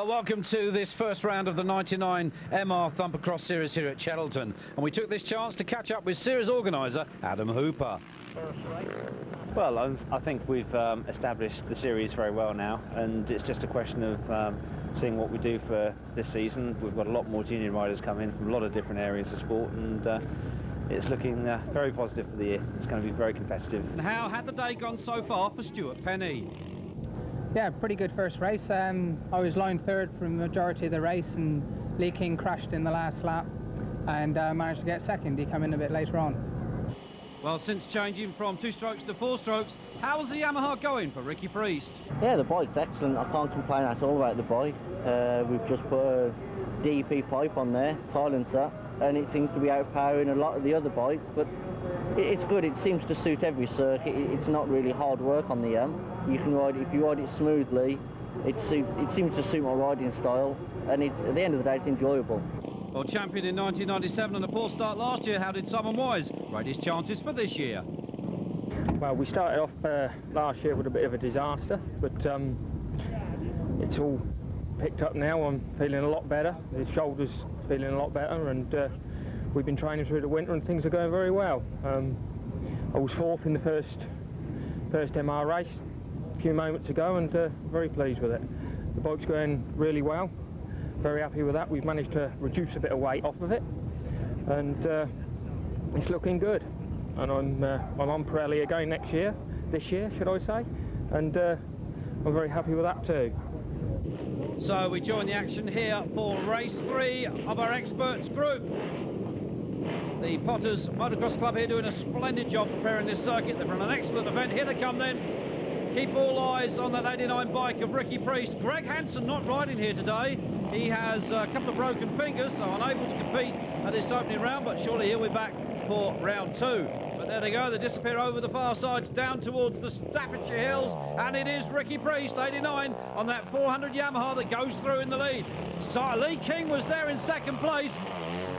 Well, welcome to this first round of the 99 MR Thumpercross Series here at Cheddleton. And we took this chance to catch up with series organiser Adam Hooper. Well, I think we've established the series very well now, and it's just a question of seeing what we do for this season. We've got a lot more junior riders coming from a lot of different areas of sport, and it's looking very positive for the year. It's going to be very competitive. And how had the day gone so far for Stuart Penny? Yeah, pretty good first race. I was line third for the majority of the race, and Lee King crashed in the last lap and managed to get second. He came in a bit later on. Well, since changing from 2 strokes to 4 strokes, how's the Yamaha going for Ricky Priest? Yeah, the bike's excellent. I can't complain at all about the bike. We've just put a DEP pipe on there, silencer, and it seems to be outpowering a lot of the other bikes, but it's good. It seems to suit every circuit. It's not really hard work on the You can ride it, if you ride it smoothly, it seems to suit my riding style, and at the end of the day, it's enjoyable. Well, champion in 1997 and a poor start last year, how did Simon Wise rate his chances for this year? Well, we started off last year with a bit of a disaster, but it's all picked up now. I'm feeling a lot better. His shoulder's feeling a lot better, and we've been training through the winter, and things are going very well. I was 4th in the first MR race a few moments ago, and very pleased with it. The bike's going really well. Very happy with that. We've managed to reduce a bit of weight off of it, and it's looking good. And I'm on Pirelli again this year, should I say, and I'm very happy with that too. So we join the action here for race 3 of our experts group. The Potters Motocross Club here doing a splendid job preparing this circuit. They've run an excellent event. Here they come then. Keep all eyes on that 89 bike of Ricky Priest. Greg Hanson not riding here today. He has a couple of broken fingers, so unable to compete at this opening round, but surely he'll be back for round 2. But there they go, they disappear over the far sides down towards the Staffordshire Hills, and it is Ricky Priest, 89, on that 400 Yamaha that goes through in the lead. So Lee King was there in second place.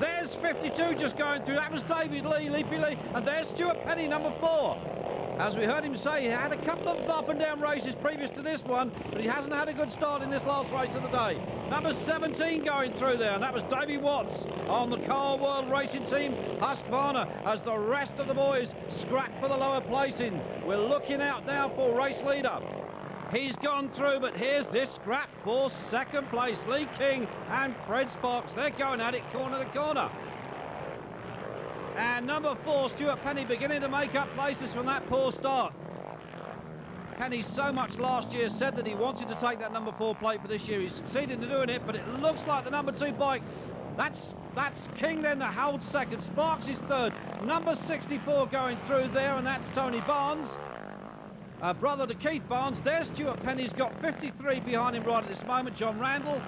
There's 52 just going through. That was David Lee, Leapy Lee, and there's Stuart Penny, number 4. As we heard him say, he had a couple of up and down races previous to this one, but he hasn't had a good start in this last race of the day. Number 17 going through there, and that was Davey Watts on the Car World Racing Team Husqvarna, as the rest of the boys scrap for the lower placing. We're looking out now for race leader. He's gone through, but here's this scrap for second place. Lee King and Fred Sparks, they're going at it corner to corner. And number 4, Stuart Penny, beginning to make up places from that poor start. Penny so much last year said that he wanted to take that number 4 plate for this year. He's succeeded in doing it, but it looks like the number 2 bike, that's King then that holds second. Sparks is third. Number 64 going through there, and that's Tony Barnes. Brother to Keith Barnes. There's Stuart Penny's got 53 behind him right at this moment. John Randall.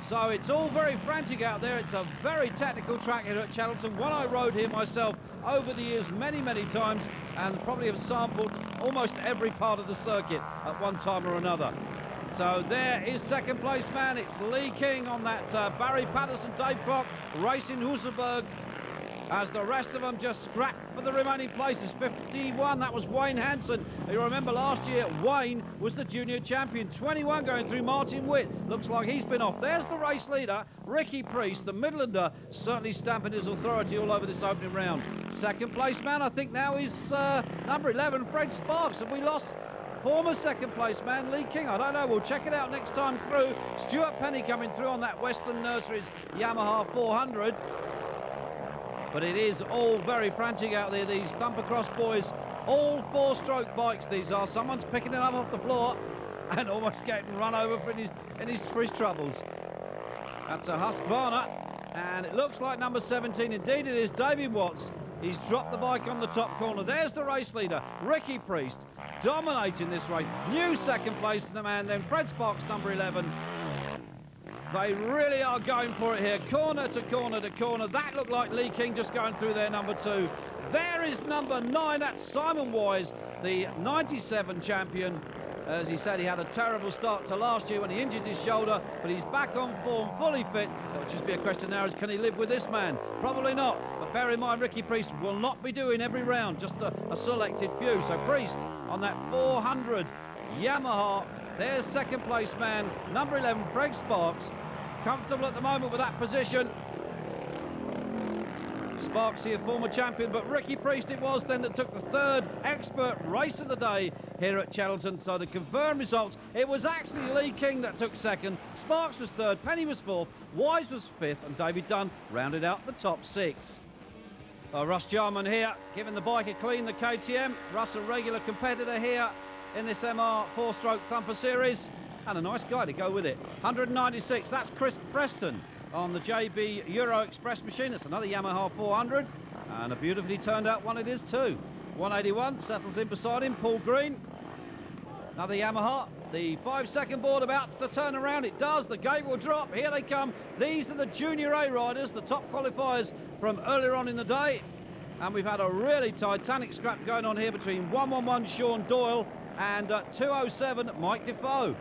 So it's all very frantic out there. It's a very technical track here at Cheddleton. One I rode here myself over the years many, many times, and probably have sampled almost every part of the circuit at one time or another. So there is second place man. It's Lee King on that Barry Patterson, Dave Clark, racing Husselberg, as the rest of them just scrap for the remaining places. 51, that was Wayne Hanson. You remember last year, Wayne was the junior champion. 21 going through Martin Witt. Looks like he's been off. There's the race leader, Ricky Priest, the Midlander, certainly stamping his authority all over this opening round. Second place man, I think now is number 11, Fred Sparks. Have we lost former second place man, Lee King? I don't know. We'll check it out next time through. Stuart Penny coming through on that Western Nurseries Yamaha 400. But it is all very frantic out there, these Thumpercross boys. All 4-stroke bikes these are. Someone's picking it up off the floor and almost getting run over for his troubles. That's a Husqvarna, and it looks like number 17. Indeed it is Davey Watts. He's dropped the bike on the top corner. There's the race leader, Ricky Priest, dominating this race. New second place to the man, then Fred Sparks, number 11. They really are going for it here, corner to corner to corner. That looked like Lee King just going through there, number 2. There is number 9, that's Simon Wise, the 97 champion. As he said, he had a terrible start to last year when he injured his shoulder, but he's back on form, fully fit. It'll just be a question now, is can he live with this man? Probably not, but bear in mind, Ricky Priest will not be doing every round, just a selected few. So Priest on that 400 Yamaha There's second place man, number 11, Craig Sparks. Comfortable at the moment with that position. Sparksy, a former champion, but Ricky Priest it was then that took the third expert race of the day here at Cheltenham. So the confirmed results, it was actually Lee King that took second, Sparks was third, Penny was fourth, Wise was fifth, and David Dunn rounded out the top six. Russ Jarman here, giving the bike a clean, the KTM. Russ, a regular competitor here in this MR 4-stroke Thumper Series, and a nice guy to go with it. 196, that's Chris Preston on the JB Euro Express machine. It's another Yamaha 400, and a beautifully turned out one it is too. 181, settles in beside him, Paul Green. Another Yamaha. The 5-second board about to turn around. It does. The gate will drop. Here they come. These are the Junior A riders, the top qualifiers from earlier on in the day. And we've had a really titanic scrap going on here between 111 Sean Doyle and 207 Mike Defoe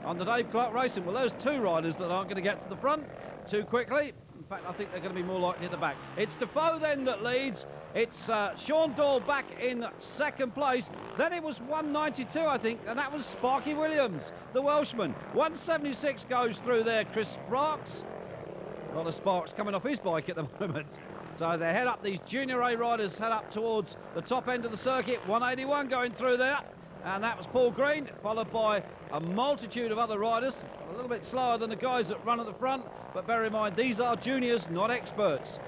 on the Dave Clark Racing. Well, there's two riders that aren't going to get to the front too quickly. In fact, I think they're going to be more likely at the back. It's Defoe then that leads. It's Sean Doyle back in second place. Then it was 192, I think, and that was Sparky Williams, the Welshman. 176 goes through there, Chris Sparks. A lot of sparks coming off his bike at the moment. So they head up, these Junior A riders head up towards the top end of the circuit. 181 going through there. And that was Paul Green, followed by a multitude of other riders. A little bit slower than the guys that run at the front, but bear in mind, these are juniors, not experts.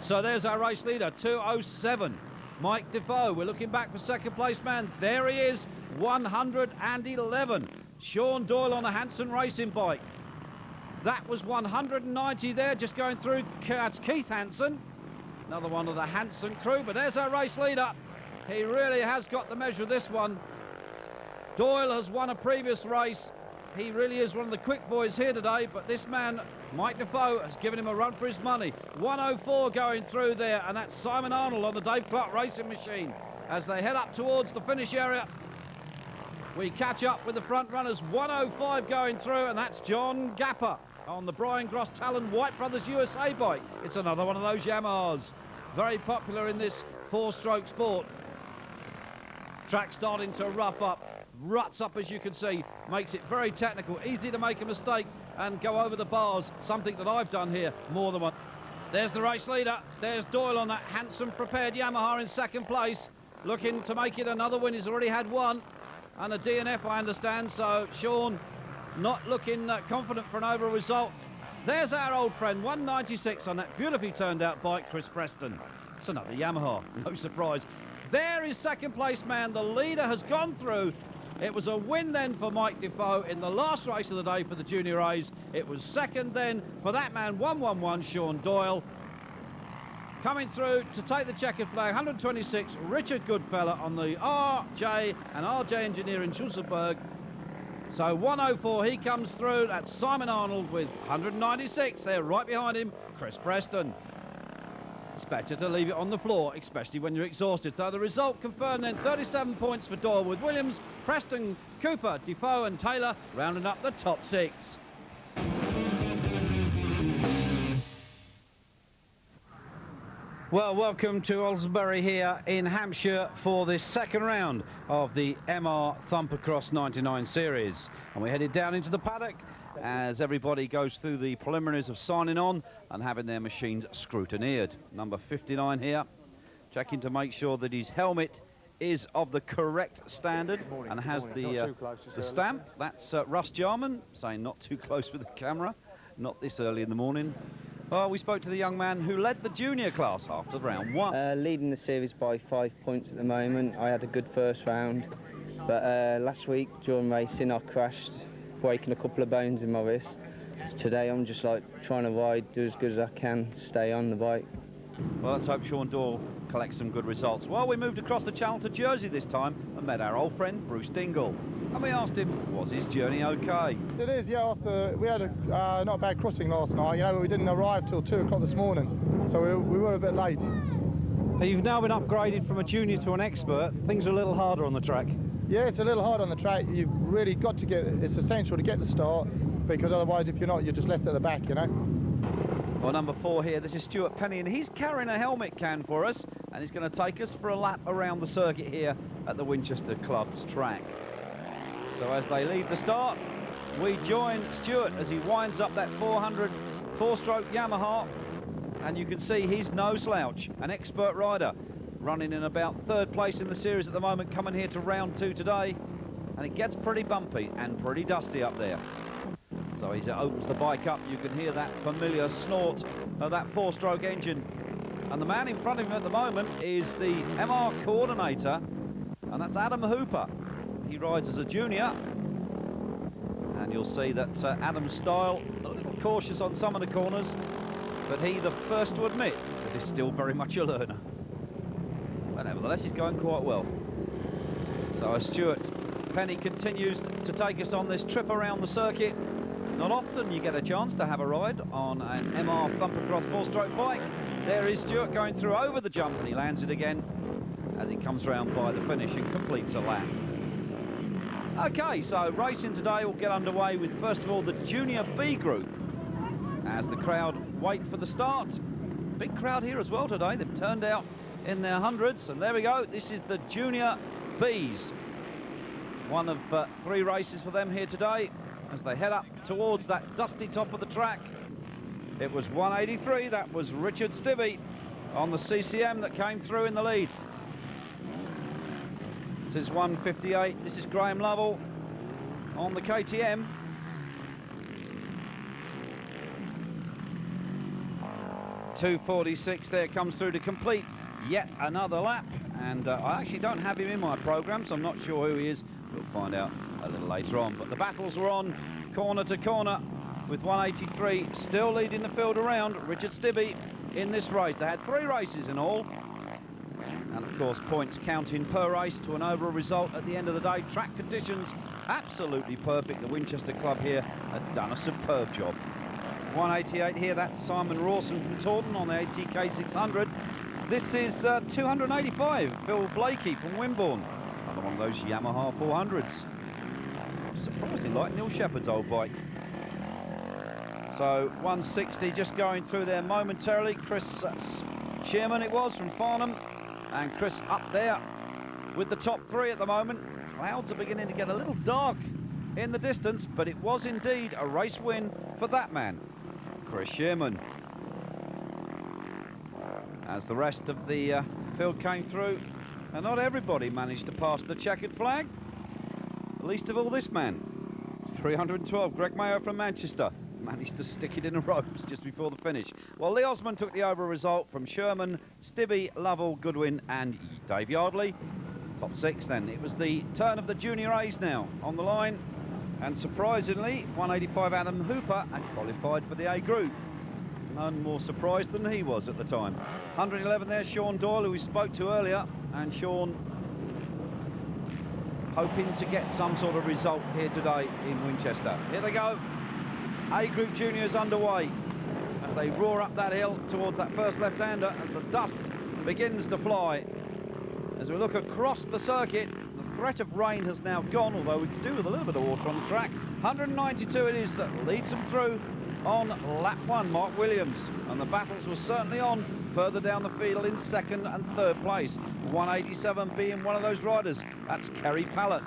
So there's our race leader, 207, Mike Defoe. We're looking back for second place man. There he is, 111. Sean Doyle on a Hanson racing bike. That was 190 there, just going through. That's Keith Hansen, another one of the Hanson crew, but there's our race leader. He really has got the measure of this one. Doyle has won a previous race. He really is one of the quick boys here today, but this man, Mike Defoe, has given him a run for his money. 104 going through there, and that's Simon Arnold on the Dave Clark Racing machine. As they head up towards the finish area, we catch up with the front runners. 105 going through, and that's John Gapper on the Brian Gross Talon White Brothers USA bike. It's another one of those Yamahas. Very popular in this 4-stroke sport. Track starting to rough up, ruts up as you can see, makes it very technical, easy to make a mistake and go over the bars, something that I've done here more than once. There's the race leader, there's Doyle on that handsome prepared Yamaha in second place, looking to make it another win. He's already had one and a DNF, I understand, so Sean not looking confident for an overall result. There's our old friend, 196 on that beautifully turned out bike, Chris Preston. It's another Yamaha, no surprise. There is second place man, the leader has gone through. It was a win then for Mike Defoe in the last race of the day for the Junior A's. It was second then for that man, 111 Sean Doyle. Coming through to take the checkered flag, 126, Richard Goodfellow on the RJ and RJ Engineer in Schusselberg. So 104, he comes through. That's Simon Arnold with 196. There right behind him, Chris Preston. It's better to leave it on the floor, especially when you're exhausted. So the result confirmed then, 37 points for Doyle, with Williams, Preston, Cooper, Defoe and Taylor rounding up the top six. Well, welcome to Oldsbury here in Hampshire for this second round of the MR Thumpercross 99 series. And we're headed down into the paddock as everybody goes through the preliminaries of signing on and having their machines scrutineered. Number 59 here, checking to make sure that his helmet is of the correct standard and has the stamp. That's Russ Jarman saying not too close with the camera, not this early in the morning. Well, we spoke to the young man who led the junior class after round one. Leading the series by 5 points at the moment. I had a good first round, but last week during racing I crashed, breaking a couple of bones in my wrist. Today I'm just like trying to ride, do as good as I can, stay on the bike. Well, let's hope Sean Doyle collects some good results. Well, we moved across the channel to Jersey this time and met our old friend Bruce Dingle. And we asked him, was his journey okay? It is, yeah. We had a not bad crossing last night. You know, we didn't arrive till 2 o'clock this morning, so we were a bit late. You've now been upgraded from a junior to an expert. Things are a little harder on the track. Yeah, it's a little hard on the track. You've really got to get, it's essential to get the start, because otherwise if you're not, you're just left at the back, you know. Well, number 4 here, this is Stuart Penny, and he's carrying a helmet can for us, and he's going to take us for a lap around the circuit here at the Winchester Club's track. So as they leave the start, we join Stuart as he winds up that 400 four-stroke Yamaha, and you can see he's no slouch, an expert rider, running in about third place in the series at the moment, coming here to round 2 today, and it gets pretty bumpy and pretty dusty up there. So he opens the bike up, you can hear that familiar snort of that four-stroke engine, and the man in front of him at the moment is the MR coordinator, and that's Adam Hooper. He rides as a junior, and you'll see that Adam's style, a little cautious on some of the corners, but he the first to admit that he's still very much a learner. But nevertheless, he's going quite well. So as Stuart Penny continues to take us on this trip around the circuit, not often you get a chance to have a ride on an MR Thumpercross four-stroke bike. There is Stuart going through over the jump, and he lands it again as he comes round by the finish and completes a lap. Okay, so racing today will get underway with, first of all, the Junior B group as the crowd wait for the start. Big crowd here as well today. They've turned out in their hundreds, and there we go. This is the Junior Bs. One of 3 races for them here today as they head up towards that dusty top of the track. It was 183, that was Richard Stibbe on the CCM that came through in the lead. This is 158, this is Graham Lovell on the KTM. .246 there, comes through to complete yet another lap, and I actually don't have him in my programme, so I'm not sure who he is. We'll find out a little later on, but the battles were on corner to corner with 183 still leading the field around. Richard Stibbe in this race. They had 3 races in all, and of course points counting per race to an overall result at the end of the day. Track conditions absolutely perfect. The Winchester Club here had done a superb job. 188 here, that's Simon Rawson from Taunton on the ATK 600. This is 285, Phil Blakey from Wimborne, another one of those Yamaha 400s. Surprisingly like Neil Shepherd's old bike. So 160 just going through there momentarily. Chris Shearman it was from Farnham, and Chris up there with the top 3 at the moment. Clouds are beginning to get a little dark in the distance, but it was indeed a race win for that man, Chris Shearman. As the rest of the field came through, and not everybody managed to pass the checkered flag, least of all this man. 312, Greg Mayo from Manchester, managed to stick it in the ropes just before the finish. Well, Lee Osman took the overall result from Sherman, Stibbe, Lovell, Goodwin and Dave Yardley. Top 6 then. It was the turn of the Junior A's now on the line, and surprisingly 185 Adam Hooper had qualified for the A group. None more surprised than he was at the time. 111 there, Sean Doyle, who we spoke to earlier, and Sean hoping to get some sort of result here today in Winchester. Here they go. A Group Juniors underway as they roar up that hill towards that first left-hander, and the dust begins to fly. As we look across the circuit, the threat of rain has now gone, although we could do with a little bit of water on the track. 192 it is that leads them through on lap 1, Mark Williams, and the battles were certainly on further down the field in 2nd and 3rd place. 187 being one of those riders, that's Kerry Pallett.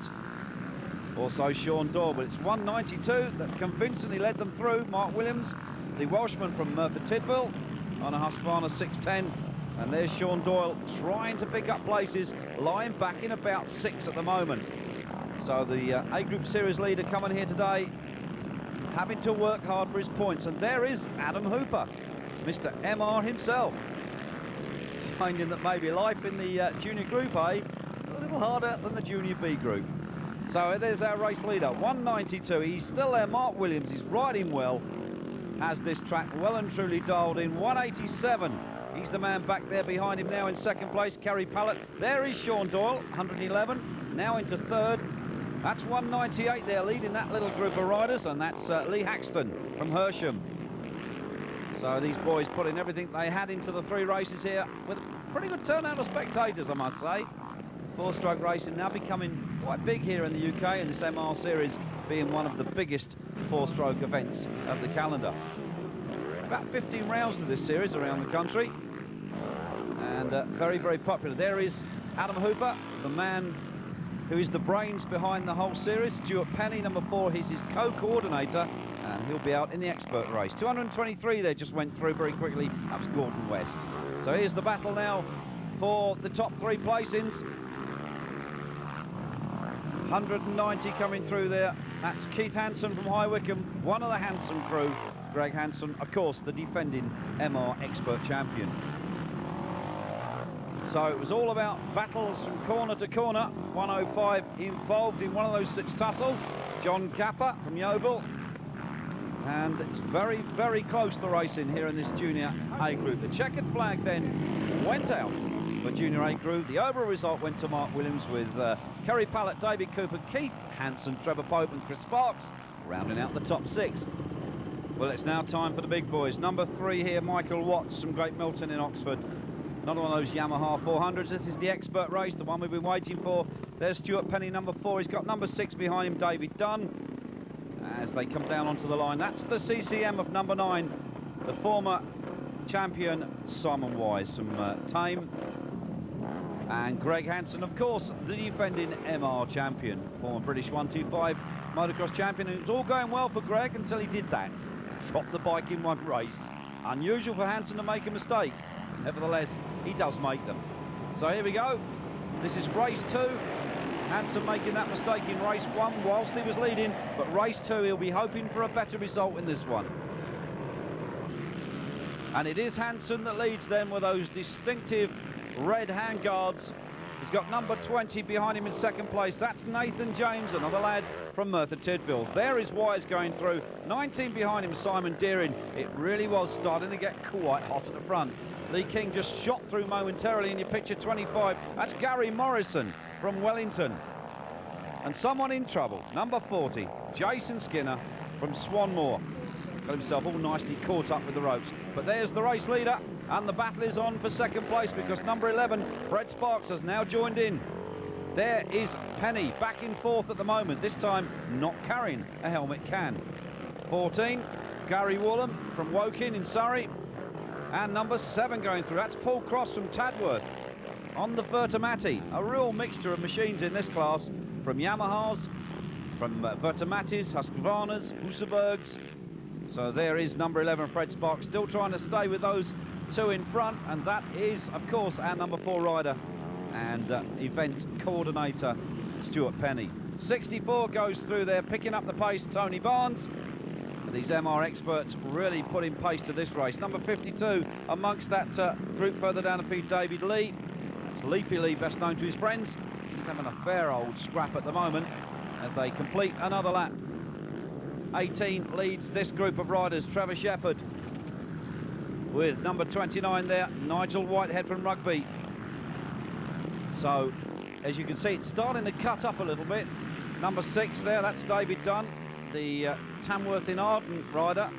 Also Sean Doyle, but it's 192 that convincingly led them through. Mark Williams, the Welshman from Merthyr Tydfil, on a Husqvarna 610. And there's Sean Doyle trying to pick up places, lying back in about 6 at the moment. So the A Group Series leader coming here today, having to work hard for his points. And there is Adam Hooper, Mr. MR himself, finding that maybe life in the Junior Group A is a little harder than the Junior B Group. So there's our race leader, 192. He's still there, Mark Williams. He's riding well, has this track well and truly dialed in. 187. He's the man back there behind him now in 2nd place, Kerry Pallett. There is Sean Doyle, 111, now into 3rd. That's 198 there, leading that little group of riders, and that's Lee Haxton from Hersham. So these boys putting everything they had into the 3 races here, with a pretty good turnout of spectators, I must say. 4-stroke racing now becoming quite big here in the UK, and this MR Series being one of the biggest 4-stroke events of the calendar. About 15 rounds to this series around the country, and very, very popular. There is Adam Hooper, the man who is the brains behind the whole series. Stuart Penny, number 4, he's his co-coordinator, and he'll be out in the expert race. 223 there just went through very quickly. That was Gordon West. So here's the battle now for the top 3 placings. 190 coming through there. That's Keith Hansen from High Wycombe, one of the Hanson crew. Greg Hanson, of course, the defending MR expert champion. So it was all about battles from corner to corner. 105 involved in one of those 6 tussles. John Capper from Yeovil. And it's very, very close, the racing here in this Junior A group. The checkered flag then went out for Junior A group. The overall result went to Mark Williams with Kerry Pallett, David Cooper, Keith Hansen, Trevor Pope and Chris Sparks rounding out the top 6. Well, it's now time for the big boys. Number 3 here, Michael Watts from Great Milton in Oxford. Another one of those Yamaha 400s. This is the expert race, the one we've been waiting for. There's Stuart Penny, number 4. He's got number 6 behind him, David Dunn, as they come down onto the line. That's the CCM of number 9, the former champion Simon Wise from Tame. And Greg Hanson, of course, the defending MR champion, former British 125 motocross champion. It was all going well for Greg until he did that. Dropped the bike in one race. Unusual for Hanson to make a mistake. Nevertheless, he does make them. So here we go. This is race 2. Hanson making that mistake in race 1 whilst he was leading, but race 2 he'll be hoping for a better result in this one. And it is Hanson that leads them with those distinctive red handguards. He's got number 20 behind him in 2nd place. That's Nathan James, another lad from Merthyr Tydfil. There is Wise going through. 19 behind him, Simon Deering. It really was starting to get quite hot at the front. Lee King just shot through momentarily in your picture. 25. That's Gary Morrison from Wellington. And someone in trouble, number 40, Jason Skinner from Swanmore. Got himself all nicely caught up with the ropes. But there's the race leader, and the battle is on for 2nd place because number 11, Fred Sparks, has now joined in. There is Penny back in 4th at the moment, this time not carrying a helmet can. 14, Gary Woolham from Woking in Surrey. And number 7 going through, that's Paul Cross from Tadworth on the Vertemati. A real mixture of machines in this class, from Yamahas, from Vertematis, Husqvarnas, Husabergs. So there is number 11, Fred Sparks, still trying to stay with those 2 in front, and that is, of course, our number 4 rider and event coordinator, Stuart Penny. 64 goes through there, picking up the pace, Tony Barnes. These MR experts really putting pace to this race. Number 52 amongst that group further down the field, David Lee. That's Leapy Lee, best known to his friends. He's having a fair old scrap at the moment as they complete another lap. 18 leads this group of riders, Trevor Shepherd, with number 29 there, Nigel Whitehead from Rugby. So, as you can see, it's starting to cut up a little bit. Number 6 there, that's David Dunn, the Tamworth in Arden rider,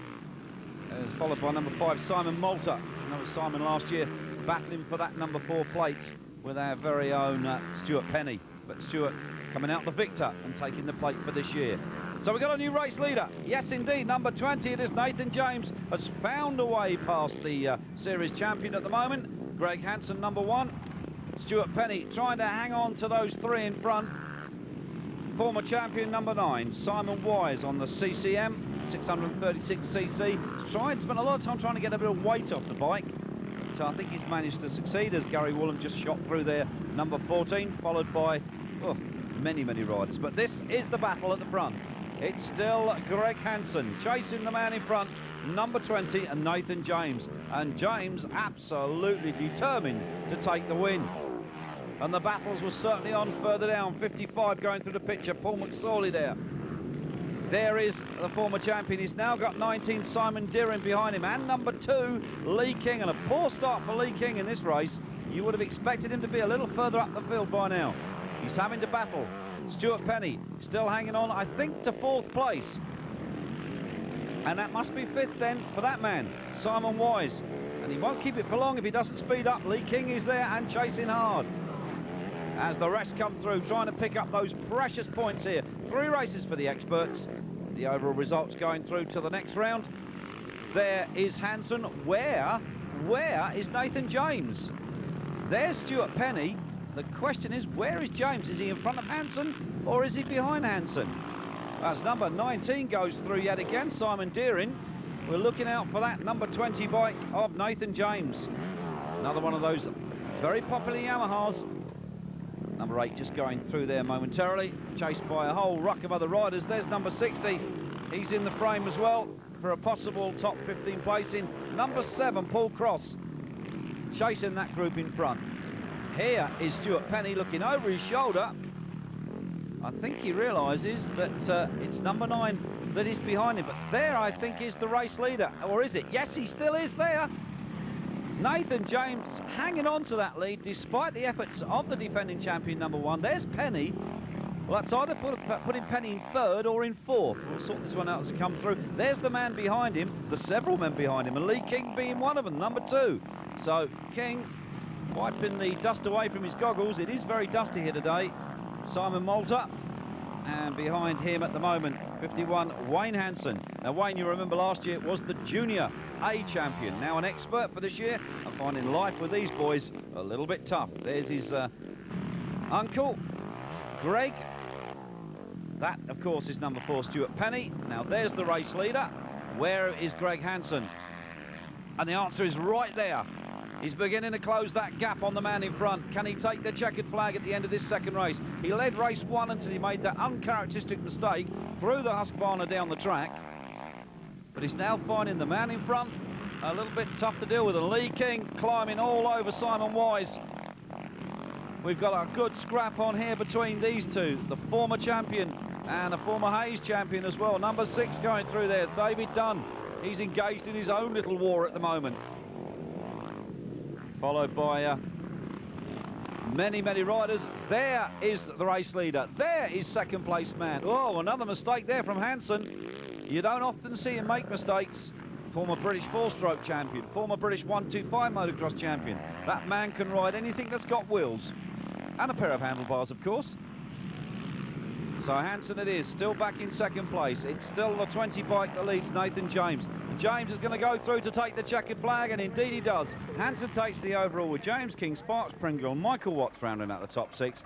followed by number 5, Simon Malta. That was Simon last year, battling for that number 4 plate with our very own Stuart Penny. But Stuart coming out the victor and taking the plate for this year. So we've got a new race leader. Yes, indeed, number 20, it is Nathan James, has found a way past the series champion at the moment. Greg Hanson, number 1. Stuart Penny trying to hang on to those 3 in front. Former champion, number 9, Simon Wise on the CCM, 636cc. Spent a lot of time trying to get a bit of weight off the bike. So I think he's managed to succeed as Gary Woolham just shot through there, number 14, followed by many, many riders. But this is the battle at the front. It's still Greg Hanson chasing the man in front, number 20, and Nathan James. And James absolutely determined to take the win. And the battles were certainly on further down. 55 going through the picture, Paul McSorley there. There is the former champion. He's now got 19, Simon Deering behind him, and number 2, Lee King. And a poor start for Lee King in this race. You would have expected him to be a little further up the field by now. He's having to battle. Stuart Penny still hanging on, I think, to 4th place. And that must be 5th then for that man, Simon Wise. And he won't keep it for long if he doesn't speed up. Lee King is there and chasing hard. As the rest come through, trying to pick up those precious points here. 3 races for the experts. The overall results going through to the next round. There is Hanson. Where is Nathan James? There's Stuart Penny. The question is, where is James? Is he in front of Hanson or is he behind Hanson? As number 19 goes through yet again, Simon Deering. We're looking out for that number 20 bike of Nathan James. Another one of those very popular Yamahas. Number 8 just going through there momentarily, chased by a whole ruck of other riders. There's number 60. He's in the frame as well for a possible top 15 placing. Number 7, Paul Cross, chasing that group in front. Here is Stuart Penny looking over his shoulder. I think he realises that it's number 9 that is behind him. But there, I think, is the race leader. Or is it? Yes, he still is there. Nathan James hanging on to that lead despite the efforts of the defending champion, number 1. There's Penny. Well, that's either putting Penny in 3rd or in 4th. We'll sort this one out as it comes through. There's the man behind him, the several men behind him, and Lee King being one of them, number 2. So King wiping the dust away from his goggles. It is very dusty here today. Simon Malta, and behind him at the moment, 51, Wayne Hanson. Now, Wayne, you remember last year, was the Junior A champion. Now an expert for this year, and finding life with these boys a little bit tough. There's his uncle, Greg. That, of course, is number 4, Stuart Penny. Now, there's the race leader. Where is Greg Hanson? And the answer is right there. He's beginning to close that gap on the man in front. Can he take the checkered flag at the end of this second race? He led race 1 until he made that uncharacteristic mistake, threw the Husqvarna down the track. But he's now finding the man in front a little bit tough to deal with. And Lee King climbing all over Simon Wise. We've got a good scrap on here between these two, the former champion and a former Hayes champion as well. Number 6 going through there, David Dunn. He's engaged in his own little war at the moment. Followed by many, many riders. There is the race leader. There is second place man. Oh, another mistake there from Hanson. You don't often see him make mistakes. Former British 4-stroke champion, former British 125 motocross champion. That man can ride anything that's got wheels. And a pair of handlebars, of course. So Hanson it is, still back in second place. It's still the 20 bike that leads Nathan James. And James is going to go through to take the checkered flag, and indeed he does. Hanson takes the overall with James King, Sparks Pringle, and Michael Watts rounding out the top 6.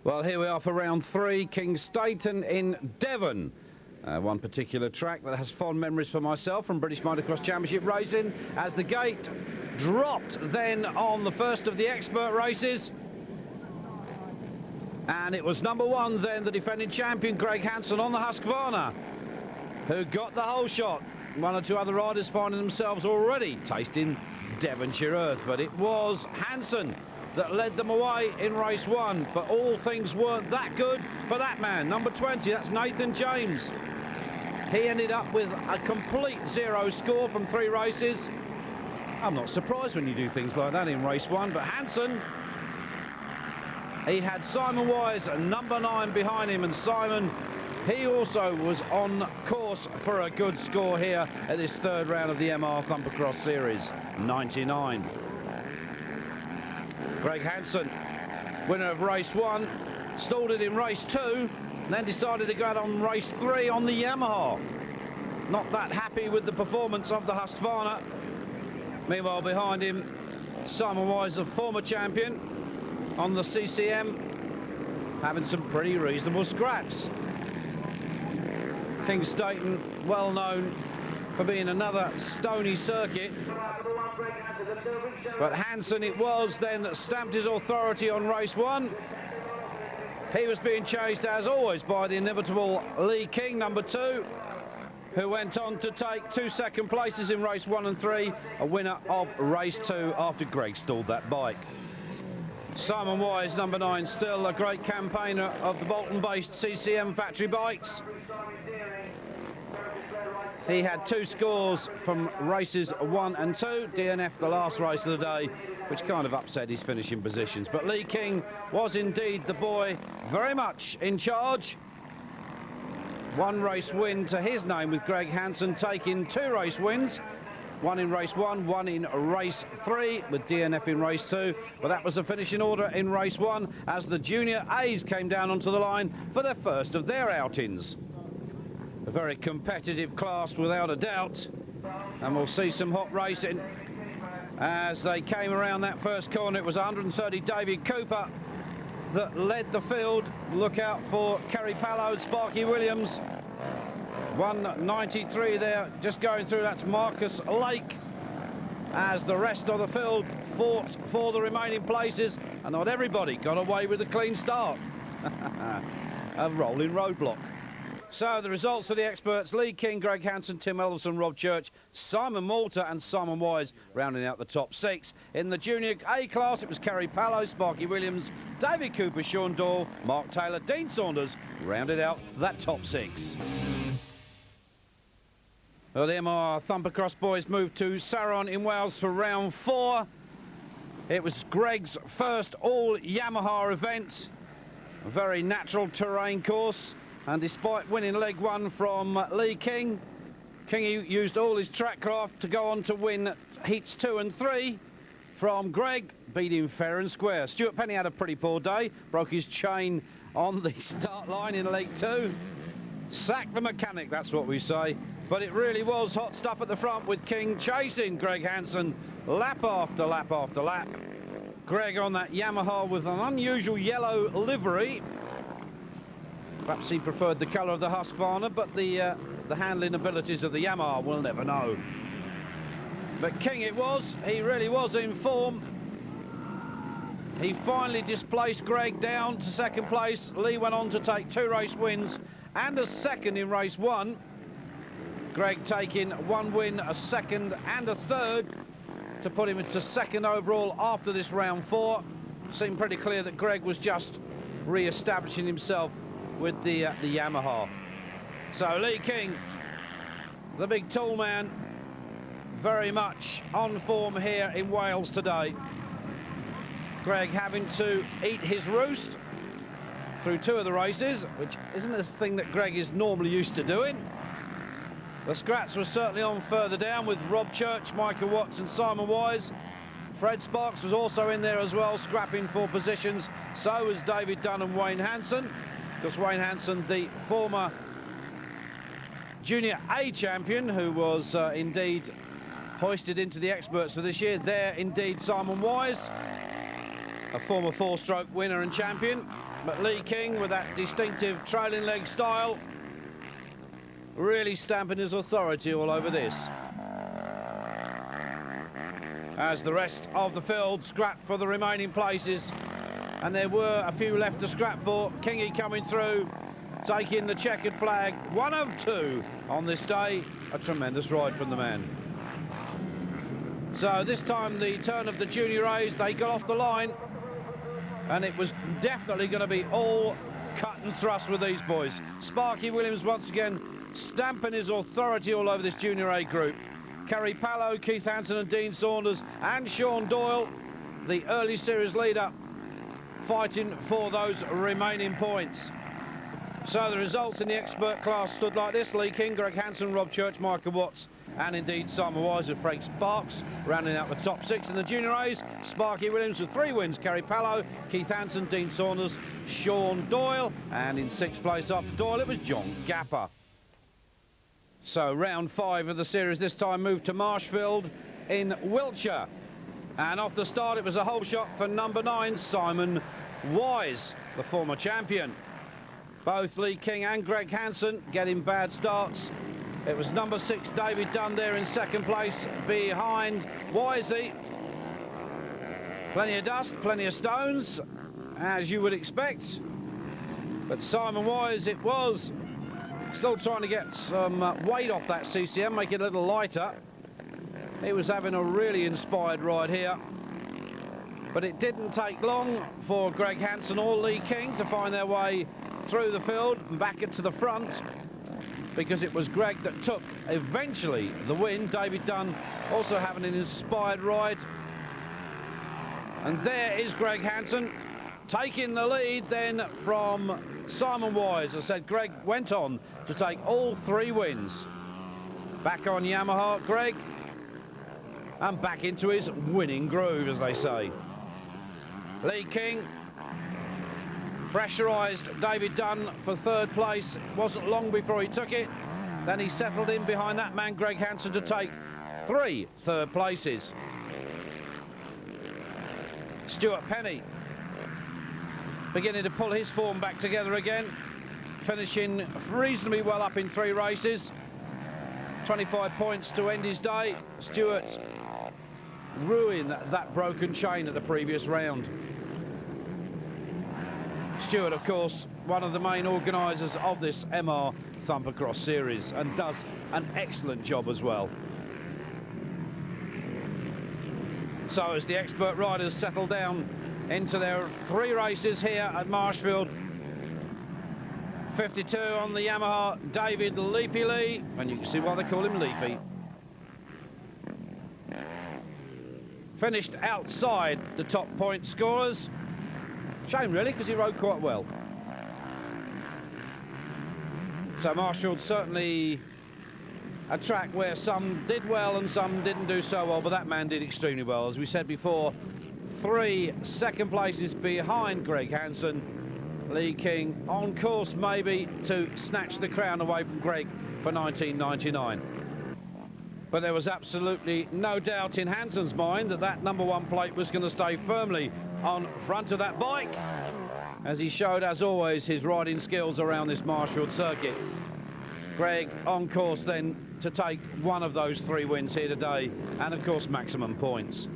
Well, here we are for round 3, King Staton in Devon. One particular track that has fond memories for myself from British Motocross Championship racing, as the gate dropped then on the first of the expert races. And it was number 1 then, the defending champion, Greg Hanson, on the Husqvarna, who got the whole shot. 1 or 2 other riders finding themselves already tasting Devonshire earth, but it was Hanson that led them away in race 1. But all things weren't that good for that man, number 20, that's Nathan James. He ended up with a complete 0 score from 3 races. I'm not surprised when you do things like that in race 1, but Hanson, he had Simon Wise, number 9, behind him, and Simon, he also was on course for a good score here at this 3rd round of the MR Thumpercross Series, 99. Greg Hanson, winner of race 1, stalled it in race 2, and then decided to go out on race 3 on the Yamaha. Not that happy with the performance of the Husqvarna. Meanwhile, behind him, Simon Wise, the former champion on the CCM, having some pretty reasonable scraps. King Staton, well known for being another stony circuit. But Hanson it was then that stamped his authority on race 1. He was being chased, as always, by the inimitable Lee King, number 2, who went on to take 2 second places in race 1 and 3, a winner of race 2 after Greg stalled that bike. Simon Wise, number 9, still a great campaigner of the Bolton-based CCM factory bikes. He had 2 scores from races 1 and 2, DNF the last race of the day, which kind of upset his finishing positions. But Lee King was indeed the boy very much in charge. 1 race win to his name, with Greg Hanson taking 2 race wins. 1 in race 1, 1 in race 3, with DNF in race 2. But that was the finishing order in race 1 as the Junior A's came down onto the line for their first of their outings. A very competitive class without a doubt, and we'll see some hot racing As they came around that first corner, it was 130 David Cooper that led the field. Look out for Kerry Pallow and Sparky Williams. 193 there, just going through. That's Marcus Lake. As the rest of the field fought for the remaining places, and not everybody got away with a clean start. A rolling roadblock. So the results for the experts: Lee King, Greg Hanson, Tim Elderson, Rob Church, Simon Malta and Simon Wise rounding out the top 6. In the junior A class, it was Kerry Pallow, Sparky Williams, David Cooper, Sean Doyle, Mark Taylor, Dean Saunders rounded out that top 6. Well, the MR Thumpercross boys moved to Saron in Wales for round 4. It was Greg's first all-Yamaha event. A very natural terrain course. And despite winning leg 1 from Lee King, Kingy used all his track craft to go on to win heats 2 and 3 from Greg, beating fair and square. Stuart Penny had a pretty poor day, broke his chain on the start line in leg 2. Sack the mechanic, that's what we say. But it really was hot stuff at the front, with King chasing Greg Hanson lap after lap after lap. Greg on that Yamaha with an unusual yellow livery. Perhaps he preferred the colour of the Husqvarna, but the handling abilities of the Yamaha we'll never know. But King it was, he really was in form. He finally displaced Greg down to second place. Lee went on to take 2 race wins and a second in race 1. Greg taking 1 win, a second and a third to put him into second overall after this round 4. Seemed pretty clear that Greg was just re-establishing himself with the Yamaha. So Lee King, the big tall man, very much on form here in Wales today. Greg having to eat his roost through 2 of the races, which isn't a thing that Greg is normally used to doing. The scraps were certainly on further down, with Rob Church, Michael Watts and Simon Wise. Fred Sparks was also in there as well, scrapping for positions. So was David Dunn and Wayne Hanson. Because Wayne Hanson, the former Junior A champion, who was indeed hoisted into the experts for this year. There, indeed, Simon Wise, a former 4-stroke winner and champion. But Lee King, with that distinctive trailing leg style, really stamping his authority all over this. As the rest of the field scrapped for the remaining places. And there were a few left to scrap for. Kingy coming through, taking the checkered flag. 1 of 2 on this day. A tremendous ride from the man. So this time the turn of the junior A's, they got off the line. And it was definitely going to be all cut and thrust with these boys. Sparky Williams once again stamping his authority all over this junior A group. Kerry Pallow, Keith Hanson and Dean Saunders and Sean Doyle, the early series leader, fighting for those remaining points. So the results in the expert class stood like this: Lee King, Greg Hanson, Rob Church, Michael Watts and indeed Simon Wise and Frank Sparks rounding out the top 6. In the junior A's, Sparky Williams with 3 wins, Kerry Pallow, Keith Hanson, Dean Saunders, Sean Doyle, and in 6th place after Doyle it was John Gapper. So round 5 of the series this time moved to Marshfield in Wiltshire. And off the start, it was a whole shot for number 9, Simon Wise, the former champion. Both Lee King and Greg Hanson getting bad starts. It was number 6, David Dunn, there in 2nd place behind Wisey. Plenty of dust, plenty of stones, as you would expect. But Simon Wise, it was still trying to get some weight off that CCM, make it a little lighter. He was having a really inspired ride here. But it didn't take long for Greg Hanson or Lee King to find their way through the field and back into the front, because it was Greg that took eventually the win. David Dunn also having an inspired ride. And there is Greg Hanson taking the lead then from Simon Wise. As I said, Greg went on to take all 3 wins. Back on Yamaha, Greg, and back into his winning groove, as they say. Lee King pressurised David Dunn for 3rd place. It wasn't long before he took it. Then he settled in behind that man, Greg Hanson, to take 3 third places. Stuart Penny beginning to pull his form back together again, finishing reasonably well up in 3 races. 25 points to end his day. Stuart ruined that broken chain at the previous round. Stuart, of course, one of the main organisers of this MR Thumpercross Series, and does an excellent job as well. So as the expert riders settle down into their 3 races here at Marshfield, 52 on the Yamaha, David Leapy Lee, and you can see why they call him Leapy. Finished outside the top point scorers. Shame really, because he rode quite well. So Marshfield certainly a track where some did well and some didn't do so well, but that man did extremely well. As we said before, 3 second places behind Greg Hanson. Lee King on course maybe to snatch the crown away from Greg for 1999. But there was absolutely no doubt in Hanson's mind that that #1 plate was going to stay firmly on front of that bike, as he showed, as always, his riding skills around this Marshfield circuit. Greg on course then to take one of those 3 wins here today, and of course maximum points.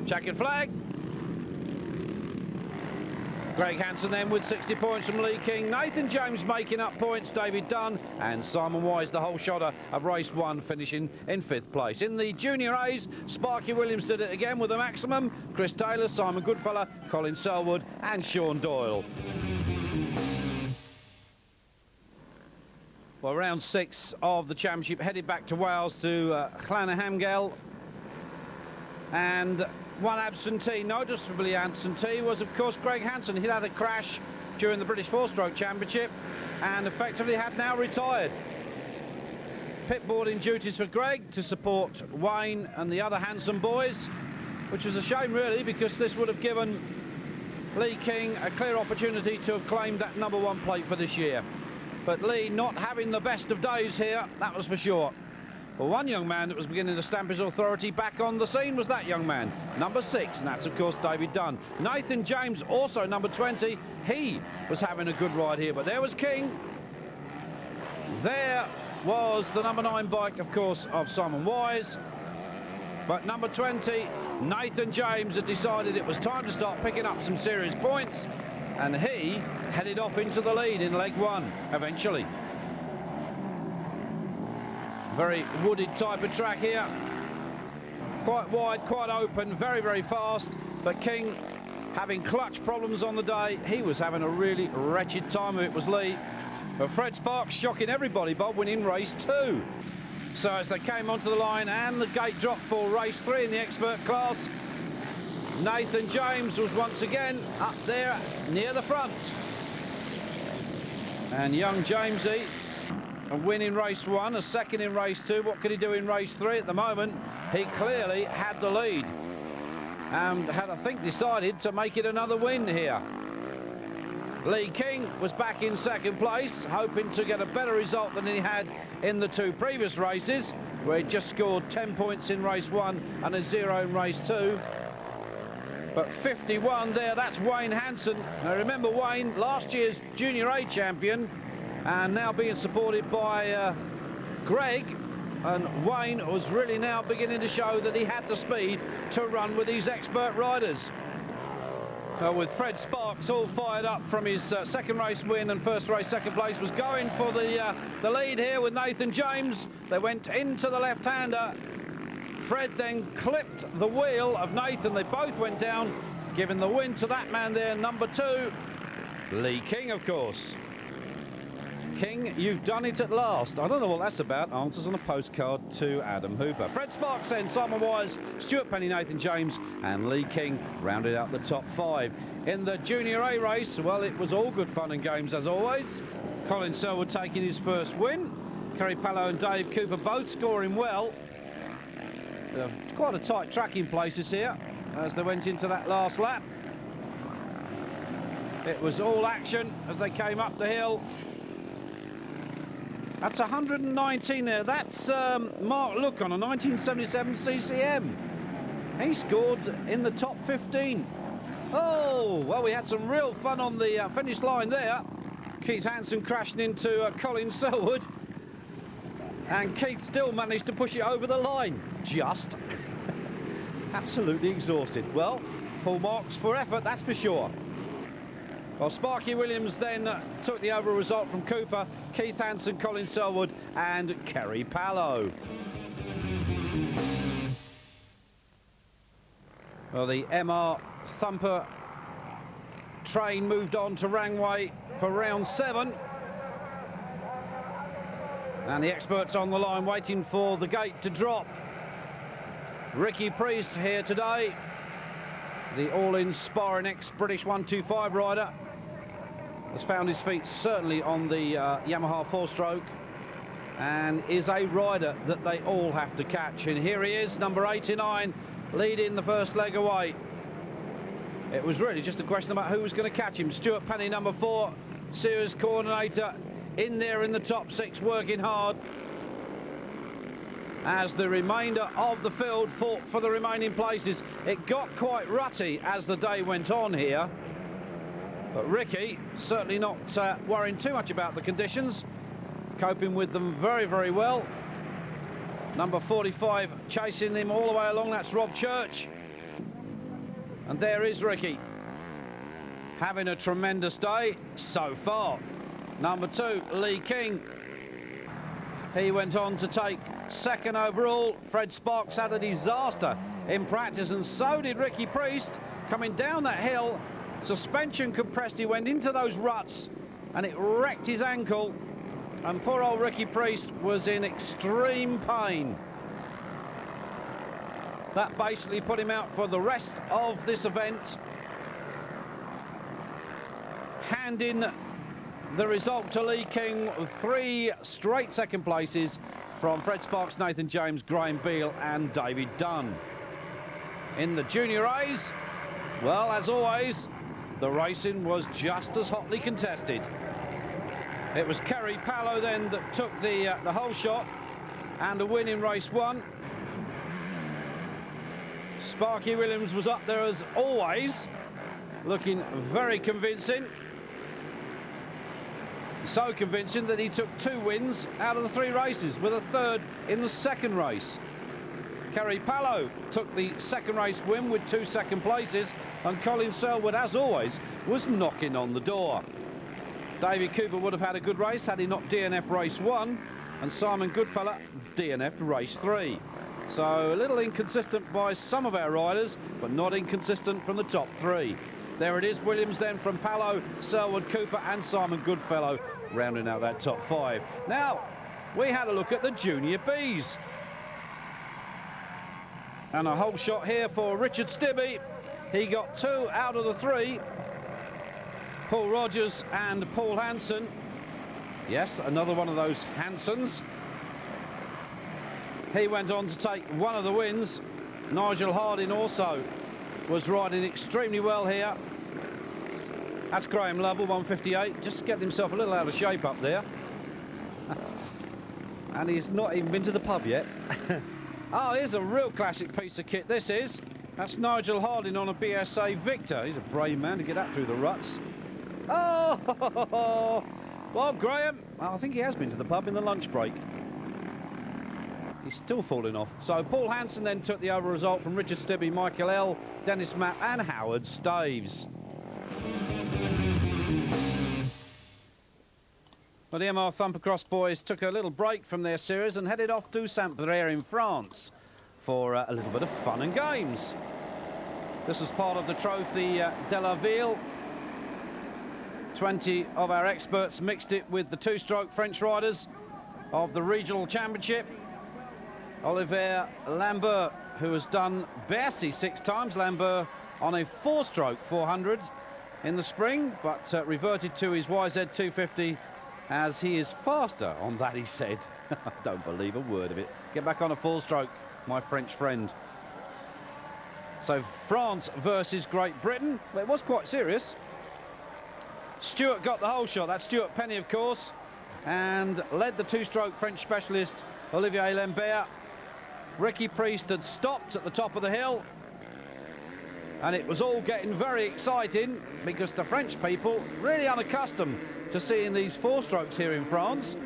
Checkered flag. Greg Hanson then with 60 points from Lee King. Nathan James making up points, David Dunn and Simon Wise, the whole shotter of race 1, finishing in 5th place. In the Junior A's, Sparky Williams did it again with a maximum. Chris Taylor, Simon Goodfellow, Colin Selwood and Sean Doyle. Well, round 6 of the championship headed back to Wales to Llanhamgel, and one absentee, noticeably absentee, was of course Greg Hanson. He'd had a crash during the British 4-stroke championship and effectively had now retired. Pit boarding duties for Greg to support Wayne and the other Hanson boys, which was a shame really, because this would have given Lee King a clear opportunity to have claimed that #1 plate for this year. But Lee not having the best of days here, that was for sure. Well, one young man that was beginning to stamp his authority back on the scene was that young man, #6, and that's of course David Dunn. Nathan James, also #20, he was having a good ride here, but there was King. There was the #9 bike, of course, of Simon Wise, but #20, Nathan James, had decided it was time to start picking up some serious points, and he headed off into the lead in leg 1 eventually. Very wooded type of track here, quite wide, quite open, very, very fast, but King having clutch problems on the day. He was having a really wretched time of it, was Lee. But Fred Sparks shocking everybody, Bob, winning race 2. So as they came onto the line and the gate dropped for race 3 in the expert class, Nathan James was once again up there near the front. And young Jamesy, a win in race 1, a second in race 2. What could he do in race 3? At the moment, he clearly had the lead and had, I think, decided to make it another win here. Lee King was back in 2nd place, hoping to get a better result than he had in the 2 previous races, where he just scored 10 points in race 1 and a 0 in race 2. But 51 there, that's Wayne Hanson. Now remember, Wayne, last year's Junior A champion, and now being supported by Greg, and Wayne was really now beginning to show that he had the speed to run with these expert riders. With Fred Sparks all fired up from his 2nd race win and 1st race 2nd place, was going for the lead here with Nathan James. They went into the left-hander. Fred then clipped the wheel of Nathan. They both went down, giving the win to that man there, #2, Lee King, of course. King, you've done it at last. I don't know what that's about. Answers on a postcard to Adam Hooper. Fred Sparks then, Simon Wise, Stuart Penny, Nathan James and Lee King rounded out the top 5. In the Junior A race, well, it was all good fun and games as always. Colin Selwood taking his 1st win. Kerry Pallow and Dave Cooper both scoring well. Quite a tight track in places here as they went into that last lap. It was all action as they came up the hill. That's 119 there. That's Mark Look on a 1977 CCM. He scored in the top 15. Oh, well, we had some real fun on the finish line there. Keith Hansen crashing into Colin Selwood. And Keith still managed to push it over the line. Just. Absolutely exhausted. Well, full marks for effort, that's for sure. Well, Sparky Williams then took the overall result from Cooper, Keith Hansen, Colin Selwood and Kerry Pallow. Well, the MR Thumper train moved on to Rangway for round 7. And the experts on the line waiting for the gate to drop. Ricky Priest here today, the all-inspiring ex-British 125 rider, has found his feet certainly on the Yamaha 4-stroke and is a rider that they all have to catch. And here he is, number 89, leading the first leg away. It was really just a question about who was going to catch him. Stuart Penny, number 4, series coordinator, in there in the top 6, working hard as the remainder of the field fought for the remaining places. It got quite rutty as the day went on here, but Ricky certainly not worrying too much about the conditions, coping with them very, very well. Number 45 chasing him all the way along, that's Rob Church. And there is Ricky, having a tremendous day so far. Number 2, Lee King. He went on to take 2nd overall. Fred Sparks had a disaster in practice, and so did Ricky Priest. Coming down that hill, suspension compressed, he went into those ruts and it wrecked his ankle, and poor old Ricky Priest was in extreme pain. That basically put him out for the rest of this event, handing the result to Lee King, 3 straight 2nd places from Fred Sparks, Nathan James, Graham Beale and David Dunn. In the junior A's, well, as always, the racing was just as hotly contested. It was Kerry Pallow then that took the whole shot and a win in race 1. Sparky Williams was up there as always, looking very convincing. So convincing that he took 2 wins out of the 3 races, with a 3rd in the 2nd race. Kerry Pallow took the 2nd race win with 2 2nd places, and Colin Selwood, as always, was knocking on the door. Davey Cooper would have had a good race had he not DNF race 1, and Simon Goodfellow DNF'd race 3. So a little inconsistent by some of our riders, but not inconsistent from the top 3. There it is, Williams then from Pallow, Selwood, Cooper and Simon Goodfellow rounding out that top 5. Now, we had a look at the Junior Bs. And a whole shot here for Richard Stibby. He got 2 out of the 3. Paul Rogers and Paul Hanson. Yes, another one of those Hansons. He went on to take 1 of the wins. Nigel Harding also was riding extremely well here. That's Graham Lovell, 158, just getting himself a little out of shape up there. And he's not even been to the pub yet. Oh, here's a real classic piece of kit, this is. That's Nigel Harding on a BSA Victor. He's a brave man to get that through the ruts. Oh, well, Graham, I think he has been to the pub in the lunch break. He's still falling off. So Paul Hanson then took the over result from Richard Stibby, Michael L, Dennis Mapp and Howard Staves. Well, the MR Thumpercross boys took a little break from their series and headed off to Saint-Péray in France for a little bit of fun and games. This was part of the Trophy de la Ville. 20 of our experts mixed it with the 2-stroke French riders of the regional championship. Olivier Lambert, who has done Bercy 6 times, Lambert on a 4-stroke 400 in the spring, but reverted to his YZ 250 as he is faster on that, he said. I don't believe a word of it. Get back on a 4-stroke, my French friend. So France versus Great Britain. Well, it was quite serious. Stuart got the whole shot. That's Stuart Penny, of course, and led the 2-stroke French specialist Olivier Lambert. Ricky Priest had stopped at the top of the hill. And it was all getting very exciting because the French people, really unaccustomed to seeing these four-strokes here in France,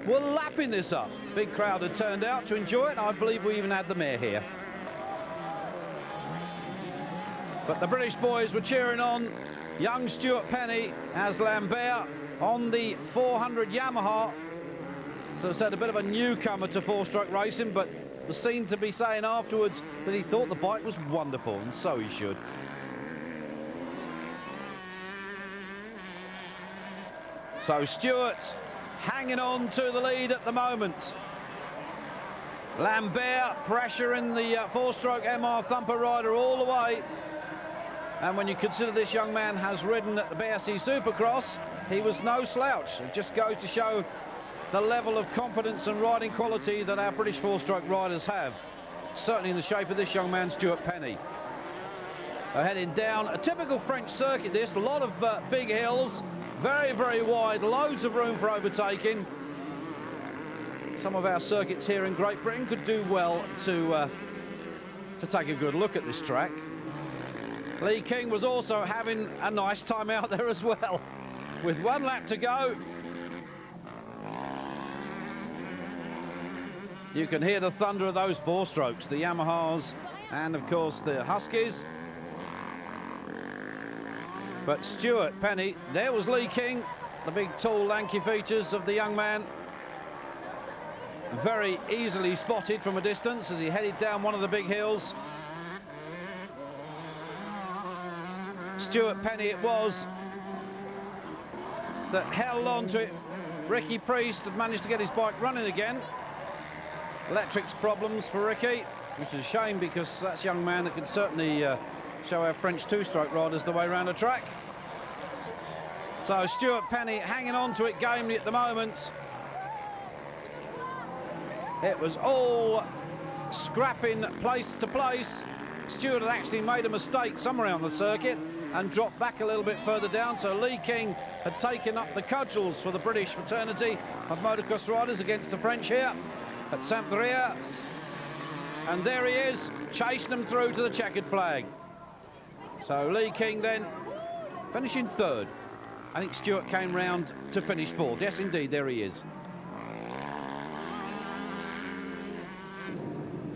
were lapping this up. Big crowd had turned out to enjoy it. I believe we even had the mayor here. But the British boys were cheering on young Stuart Penny as Lambert on the 400 Yamaha. So it's a bit of a newcomer to four-stroke racing, but was seen to be saying afterwards that he thought the bike was wonderful, and so he should. So Stuart hanging on to the lead at the moment. Lambert pressuring the four-stroke MR Thumper rider all the way. And when you consider this young man has ridden at the BSE Supercross, he was no slouch. It just goes to show the level of competence and riding quality that our British four-stroke riders have. Certainly in the shape of this young man, Stuart Penny. Heading down a typical French circuit this, a lot of big hills, very, very wide, loads of room for overtaking. Some of our circuits here in Great Britain could do well to take a good look at this track. Lee King was also having a nice time out there as well. With one lap to go, you can hear the thunder of those four strokes, the Yamahas and of course the Huskies. But Stuart Penny, there was Lee King, the big tall lanky features of the young man. Very easily spotted from a distance as he headed down one of the big hills. Stuart Penny it was that held on to it. Ricky Priest had managed to get his bike running again. Electrics problems for Ricky, which is a shame because that's a young man that could certainly show our French two-stroke riders the way around the track. So Stuart Penny hanging on to it gamely at the moment. It was all scrapping place to place. Stuart had actually made a mistake somewhere on the circuit and dropped back a little bit further down, so Lee King had taken up the cudgels for the British fraternity of motocross riders against the French here at Saint-Brieuc. And there he is, chasing them through to the checkered flag. So Lee King then finishing third. I think Stuart came round to finish fourth. Yes, indeed, there he is.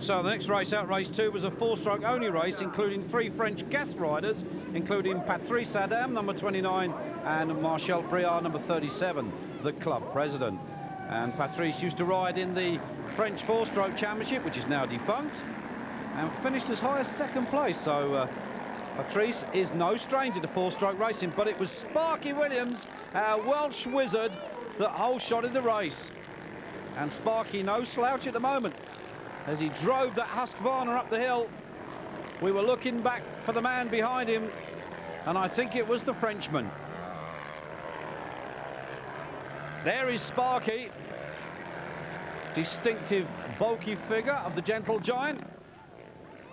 So the next race out, race 2, was a four-stroke only race, including 3 French guest riders, including Patrice Adam, number 29, and Marcel Friard, number 37, the club president. And Patrice used to ride in the French four-stroke championship, which is now defunct, and finished as high as second place. So Patrice is no stranger to four-stroke racing, but it was Sparky Williams, our Welsh wizard, that whole shot in the race. And Sparky no slouch at the moment. As he drove that Husqvarna up the hill, we were looking back for the man behind him, and I think it was the Frenchman. There is Sparky, distinctive bulky figure of the gentle giant.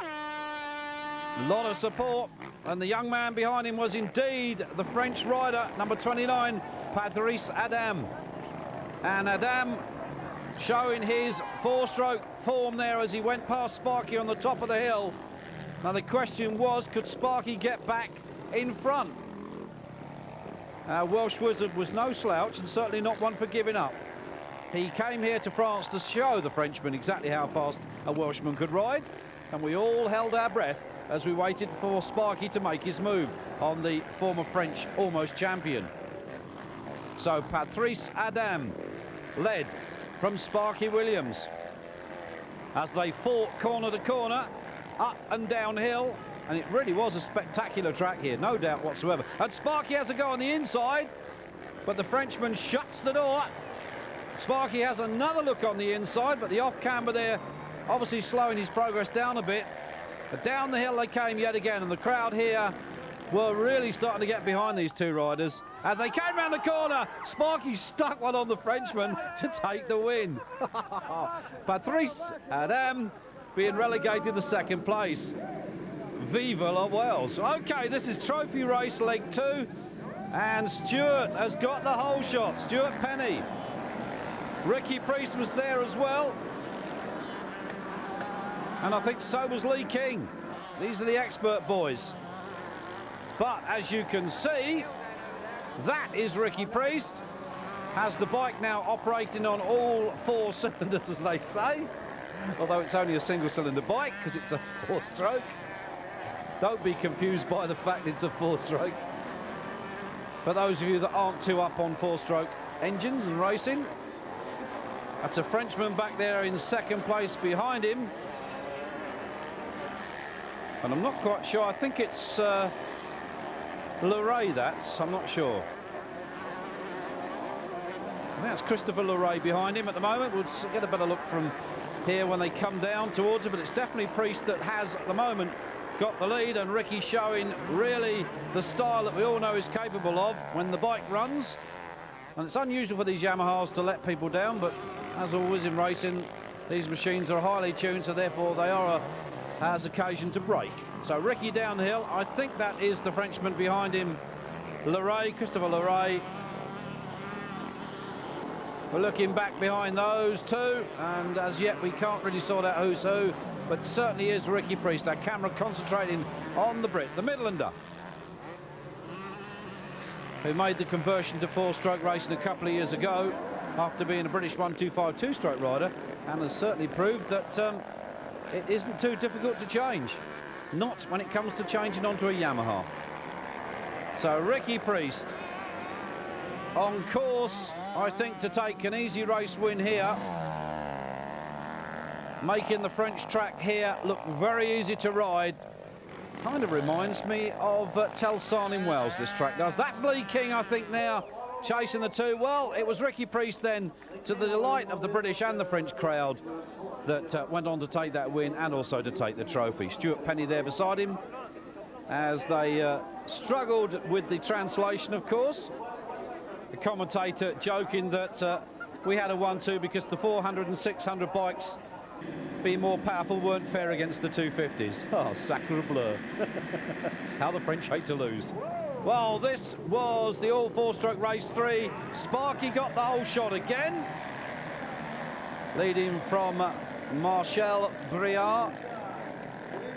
A lot of support, and the young man behind him was indeed the French rider, number 29, Patrice Adam. And Adam showing his four-stroke form there as he went past Sparky on the top of the hill. Now the question was, could Sparky get back in front? Our Welsh wizard was no slouch and certainly not one for giving up. He came here to France to show the Frenchman exactly how fast a Welshman could ride, and we all held our breath as we waited for Sparky to make his move on the former French almost champion. So Patrice Adam led from Sparky Williams as they fought corner to corner, up and downhill, and it really was a spectacular track here, no doubt whatsoever. And Sparky has a go on the inside, but the Frenchman shuts the door. Sparky has another look on the inside, but the off-camber there obviously slowing his progress down a bit. But down the hill they came yet again, and the crowd here were really starting to get behind these two riders. As they came round the corner, Sparky stuck one on the Frenchman to take the win. Patrice Adam being relegated to second place. Viva la Wales. Okay, this is trophy race leg 2, and Stuart has got the whole shot. Stuart Penny. Ricky Priest was there as well, and I think so was Lee King. These are the expert boys. But as you can see, that is Ricky Priest. Has the bike now operating on all 4 cylinders, as they say, although it's only a single-cylinder bike because it's a 4-stroke. Don't be confused by the fact it's a 4-stroke. For those of you that aren't too up on 4-stroke engines and racing, that's a Frenchman back there in second place behind him. And I'm not quite sure, I think it's Luray, I'm not sure. I think that's Christopher Luray behind him at the moment. We'll get a better look from here when they come down towards it, but it's definitely Priest that has at the moment got the lead, and Ricky showing really the style that we all know he's capable of when the bike runs. And it's unusual for these Yamahas to let people down, but as always in racing, these machines are highly tuned, so therefore they are has occasion to break. So Ricky down the hill, I think that is the Frenchman behind him, Luray, Christopher Luray. We're looking back behind those two, and as yet we can't really sort out who's who, but certainly is Ricky Priest. Our camera concentrating on the Brit, the Midlander, who made the conversion to 4-stroke racing a couple of years ago after being a British 125 2-stroke rider, and has certainly proved that it isn't too difficult to change. Not when it comes to changing onto a Yamaha. So Ricky Priest on course, I think, to take an easy race win here, making the French track here look very easy to ride. Kind of reminds me of Telsan in Wales, this track does. That's Lee King, I think, now chasing the two. Well, it was Ricky Priest then, to the delight of the British and the French crowd, that went on to take that win and also to take the trophy. Stuart Penny there beside him as they struggled with the translation, of course. The commentator joking that we had a 1-2 because the 400 and 600 bikes, being more powerful, weren't fair against the 250s. Oh, sacre bleu. How the French hate to lose. Well, this was the all 4-stroke race 3. Sparky got the whole shot again, leading from Marcel Briard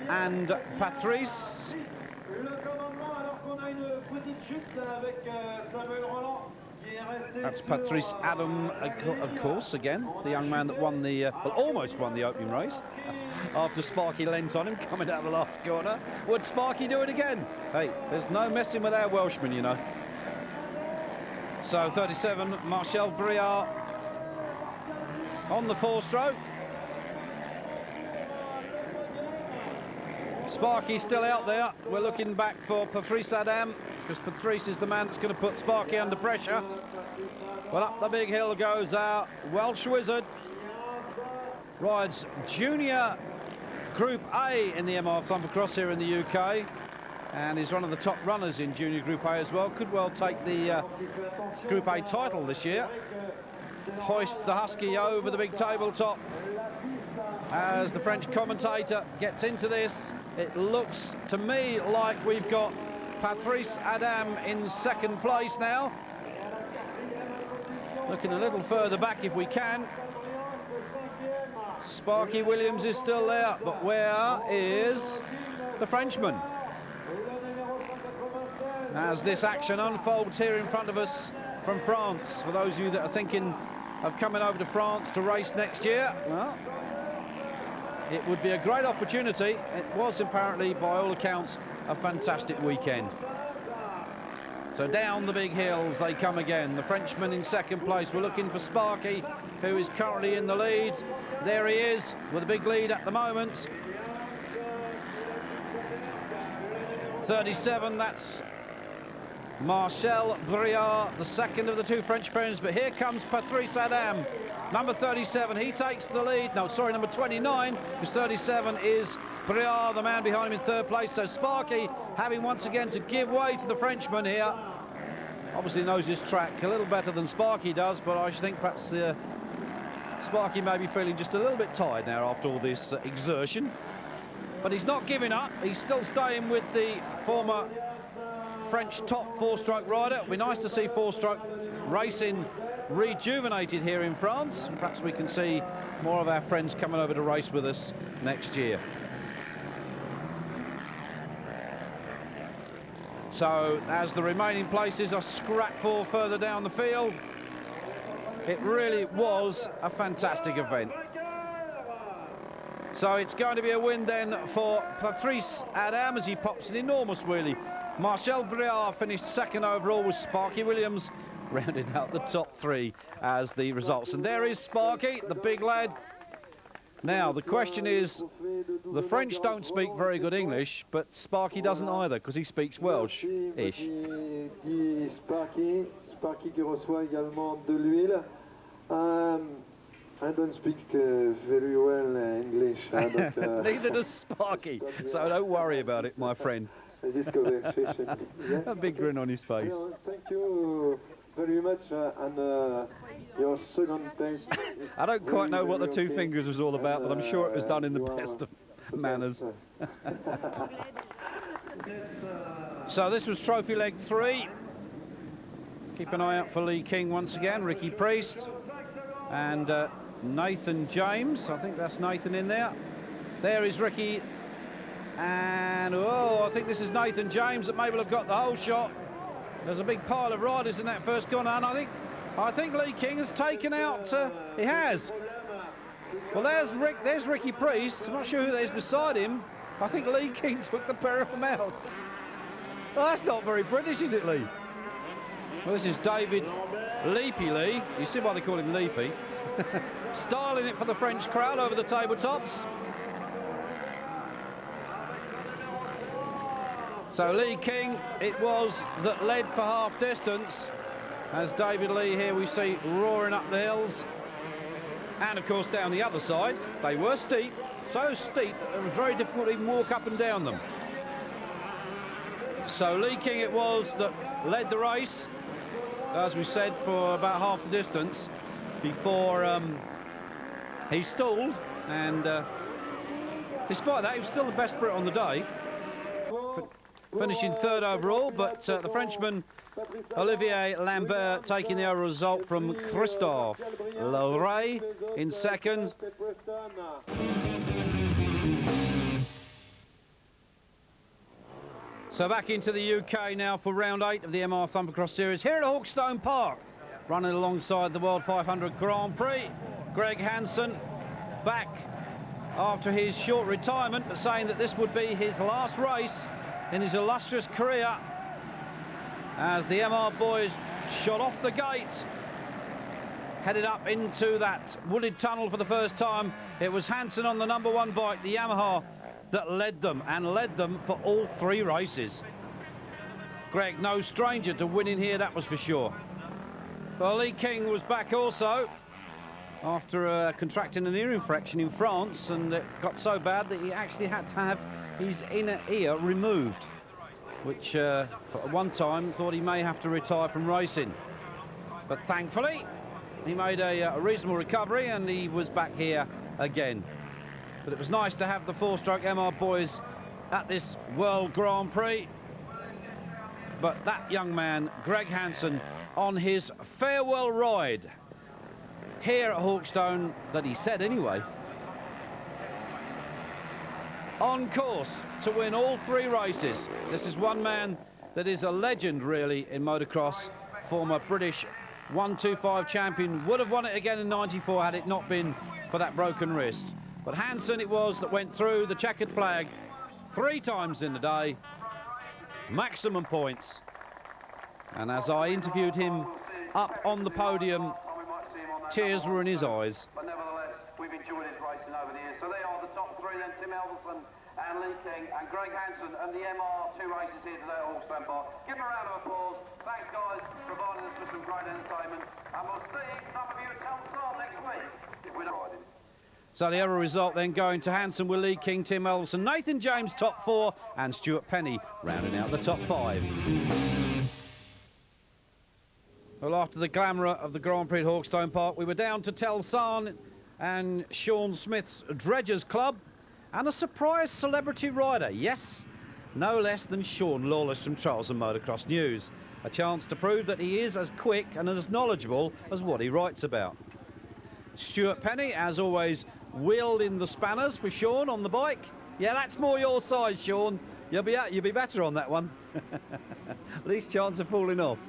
and Patrice. That's Patrice Adam, of course, again, the young man that won the, well, almost won the opening race after Sparky leant on him coming out of the last corner. Would Sparky do it again? Hey, there's no messing with our Welshmen, you know. So 37, Marcel Briard on the 4-stroke. Sparky still out there. We're looking back for Patrice Adam, because Patrice is the man that's going to put Sparky under pressure. Well, up the big hill goes our Welsh wizard. Rides Junior Group A in the MR Thumpercross here in the UK, and is one of the top runners in Junior Group A as well. Could well take the Group A title this year. Hoist the Husky over the big tabletop. As the French commentator gets into this, it looks to me like we've got Patrice Adam in second place now. Looking a little further back if we can. Sparky Williams is still there, but where is the Frenchman? As this action unfolds here in front of us from France, for those of you that are thinking of coming over to France to race next year, well, it would be a great opportunity. It was apparently, by all accounts, a fantastic weekend. So down the big hills they come again. The Frenchman in second place. We're looking for Sparky, who is currently in the lead. There he is, with a big lead at the moment. 37, that's Marcel Briard, the second of the two French pairs. But here comes Patrice Adam, number 37. He takes the lead. No, sorry, number 29, because 37 is Briard, the man behind him in third place. So Sparky having once again to give way to the Frenchman here. Obviously knows his track a little better than Sparky does, but I think perhaps Sparky may be feeling just a little bit tired now after all this exertion. But he's not giving up. He's still staying with the former French top 4-stroke rider. It'll be nice to see 4-stroke racing rejuvenated here in France. Perhaps we can see more of our friends coming over to race with us next year. So as the remaining places are scrap for further down the field, it really was a fantastic event. So it's going to be a win then for Patrice Adam as he pops an enormous wheelie. Marcel Briard finished second overall with Sparky Williams rounding out the top three as the results. And there is Sparky, the big lad. Now, the question is, the French don't speak very good English, but Sparky doesn't either, because he speaks Welsh-ish. Sparky qui reçoit également de l'huile. I don't speak very well English. Donc, neither does Sparky, so don't worry about it, my friend. A big grin on his face. Thank you very much, and your second place. I don't quite know what the two fingers was all about, but I'm sure it was done in the best of manners. So this was trophy leg 3. Keep an eye out for Lee King once again, Ricky Priest, and Nathan James. I think that's Nathan in there. There is Ricky. And, oh, I think this is Nathan James that may well have got the whole shot. There's a big pile of riders in that first corner, and I think Lee King has taken out, he has. Well, there's Ricky Priest. I'm not sure who that is beside him. I think Lee King took the pair of them out. Well, that's not very British, is it, Lee? Well, this is David Leapy Lee. You see why they call him Leapy. Styling it for the French crowd over the tabletops. So Lee King, it was that led for half distance, as David Lee here we see roaring up the hills. And of course down the other side, they were steep, so steep that it was very difficult to even walk up and down them. So Lee King it was that led the race, as we said, for about half the distance before he stalled, and despite that he was still the best Brit on the day, finishing third overall, but the Frenchman Olivier Lambert taking the result from Christophe Leray in second. So back into the UK now for round 8 of the MR Thumpercross Series here at Hawkstone Park, running alongside the World 500 Grand Prix. Greg Hansen back after his short retirement, but saying that this would be his last race in his illustrious career, as the MR boys shot off the gate, headed up into that wooded tunnel for the first time. It was Hanson on the number 1 bike, the Yamaha, that led them, and led them for all 3 races. Greg, no stranger to winning here, that was for sure. Well, Lee King was back also after contracting an ear infection in France, and it got so bad that he actually had to have his inner ear removed, which at one time thought he may have to retire from racing. But thankfully, he made a reasonable recovery and he was back here again. But it was nice to have the 4-stroke MR boys at this World Grand Prix. But that young man, Greg Hansen, on his farewell ride here at Hawkstone, that he said anyway, on course to win all 3 races. This is one man that is a legend really in motocross, former British 125 champion, would have won it again in '94 had it not been for that broken wrist. But Hansen it was that went through the checkered flag 3 times in the day, maximum points. And as I interviewed him up on the podium, tears were in his eyes. But nevertheless, we've enjoyed his racing over the years. So they are the top 3 then, Tim Elverson and Lee King and Greg Hansen and the MR 2 races here today at Hawkstone Park. Give them a round of applause. Thanks guys for providing us with some great entertainment, and we'll see some of you at Telford next week if we're not riding. So the other result then going to Hansen with Lee King, Tim Elverson, Nathan James top 4 and Stuart Penny rounding out the top 5. Well, after the glamour of the Grand Prix at Hawkstone Park, we were down to Telsan and Sean Smith's Dredgers Club, and a surprise celebrity rider, yes, no less than Sean Lawless from Trials and Motocross News. A chance to prove that he is as quick and as knowledgeable as what he writes about. Stuart Penny, as always, wielding the spanners for Sean on the bike. Yeah, that's more your side, Sean. You'll be better on that one. Least chance of falling off.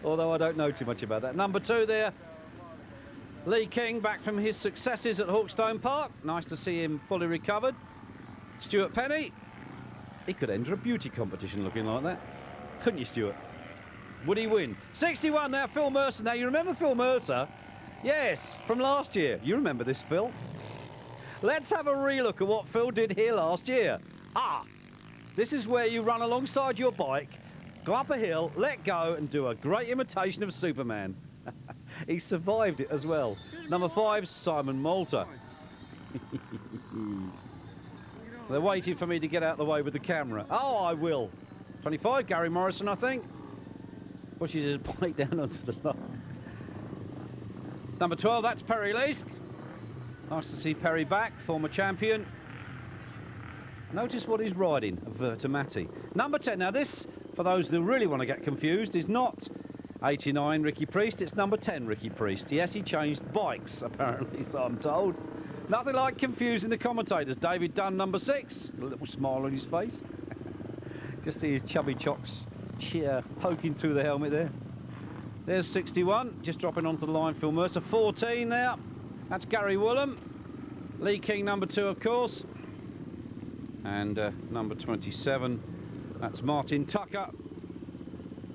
Although I don't know too much about that. Number 2 there, Lee King, back from his successes at Hawkstone Park. Nice to see him fully recovered. Stuart Penny, he could enter a beauty competition looking like that. Couldn't you, Stuart? Would he win? 61 now, Phil Mercer. Now, you remember Phil Mercer? Yes, from last year. You remember this, Phil? Let's have a relook at what Phil did here last year. This is where you run alongside your bike, go up a hill, let go, and do a great imitation of Superman. He survived it as well. Number 5, Simon Malta. They're waiting for me to get out of the way with the camera. Oh, I will. 25, Gary Morrison, I think. Pushes his bike down onto the line. Number 12, that's Perry Leask. Nice to see Perry back, former champion. Notice what he's riding, a Vertimati. Number 10, now this, for those that really want to get confused, is not 89 Ricky Priest, it's number 10 Ricky Priest. Yes, he changed bikes, apparently, so I'm told. Nothing like confusing the commentators. David Dunn, number 6, a little smile on his face. Just see his chubby chocks poking through the helmet there. There's 61, just dropping onto the line, Phil Mercer. 14 now, that's Gary Woolham. Lee King, number 2, of course. And number 27, that's Martin Tucker.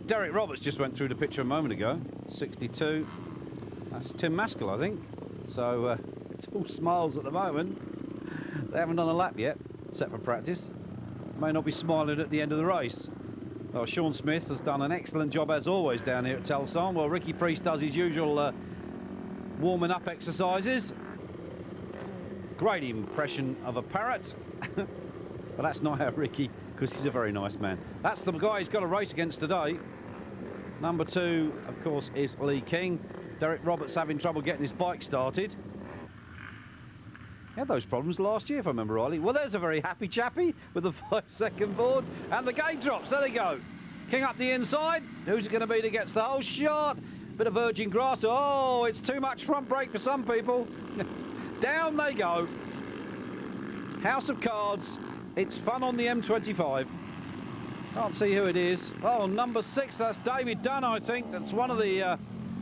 Derek Roberts just went through the picture a moment ago. 62, that's Tim Maskell, I think. So it's all smiles at the moment. They haven't done a lap yet, except for practice. May not be smiling at the end of the race. Well, Sean Smith has done an excellent job, as always, down here at Telson. Well, Ricky Priest does his usual warming up exercises. Great impression of a parrot. But that's not how Ricky, because he's a very nice man. That's the guy he's got a race against today. Number 2, of course, is Lee King. Derek Roberts having trouble getting his bike started. He had those problems last year, if I remember rightly. Well, there's a very happy chappy with a 5-second board. And the gate drops. There they go. King up the inside. Who's it going to be that gets the whole shot? Bit of virgin grass. Oh, it's too much front brake for some people. Down they go. House of Cards. It's fun on the M25. Can't see who it is. Oh, number 6, that's David Dunn, I think. That's one of the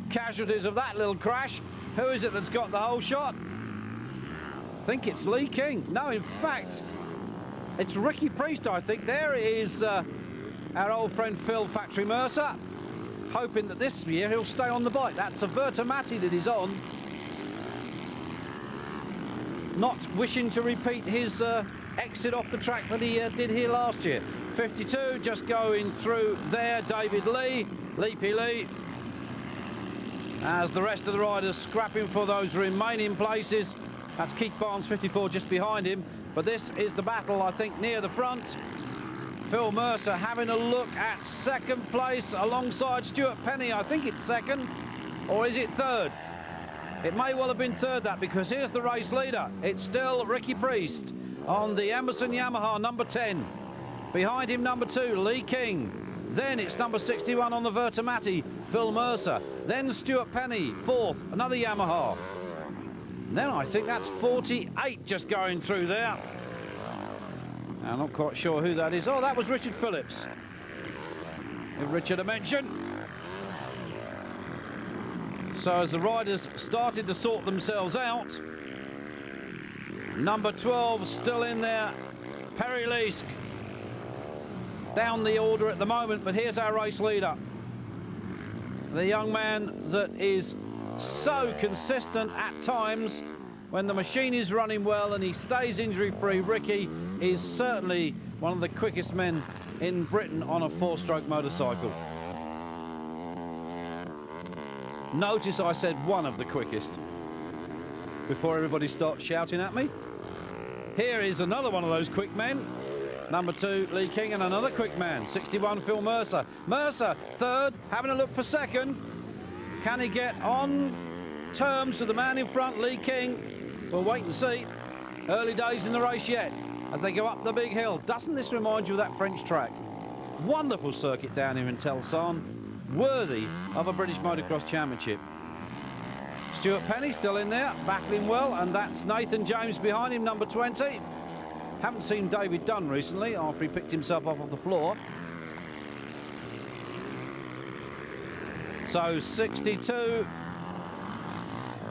casualties of that little crash. Who is it that's got the whole shot? I think it's Lee King. No, in fact, it's Ricky Priest, I think. There is our old friend Phil Factory Mercer, hoping that this year he'll stay on the bike. That's a Vertimati that he's on. Not wishing to repeat his exit off the track that he did here last year. 52, just going through there, David Lee, Leapy Lee. As the rest of the riders scrapping for those remaining places. That's Keith Barnes, 54, just behind him. But this is the battle, I think, near the front. Phil Mercer having a look at second place alongside Stuart Penny. I think it's second, or is it third? It may well have been third, that, because here's the race leader. It's still Ricky Priest on the Emerson Yamaha, number 10. Behind him, number 2, Lee King. Then it's number 61 on the Vertimati, Phil Mercer. Then Stuart Penny, 4th, another Yamaha. Then I think that's 48 just going through there. I'm not quite sure who that is. Oh, that was Richard Phillips. If Richard had mentioned. So as the riders started to sort themselves out, number 12 still in there, Perry Leask. Down the order at the moment, but here's our race leader. The young man that is so consistent at times when the machine is running well and he stays injury-free. Ricky is certainly one of the quickest men in Britain on a 4-stroke motorcycle. Notice I said one of the quickest before everybody starts shouting at me. Here is another one of those quick men. Number 2, Lee King, and another quick man, 61, Phil Mercer. Mercer, 3rd, having a look for 2nd. Can he get on terms with the man in front, Lee King? We'll wait and see. Early days in the race yet, as they go up the big hill. Doesn't this remind you of that French track? Wonderful circuit down here in Telson, worthy of a British Motocross Championship. Stuart Penny still in there, battling well, and that's Nathan James behind him, number 20. Haven't seen David Dunn recently after he picked himself up off the floor. So 62.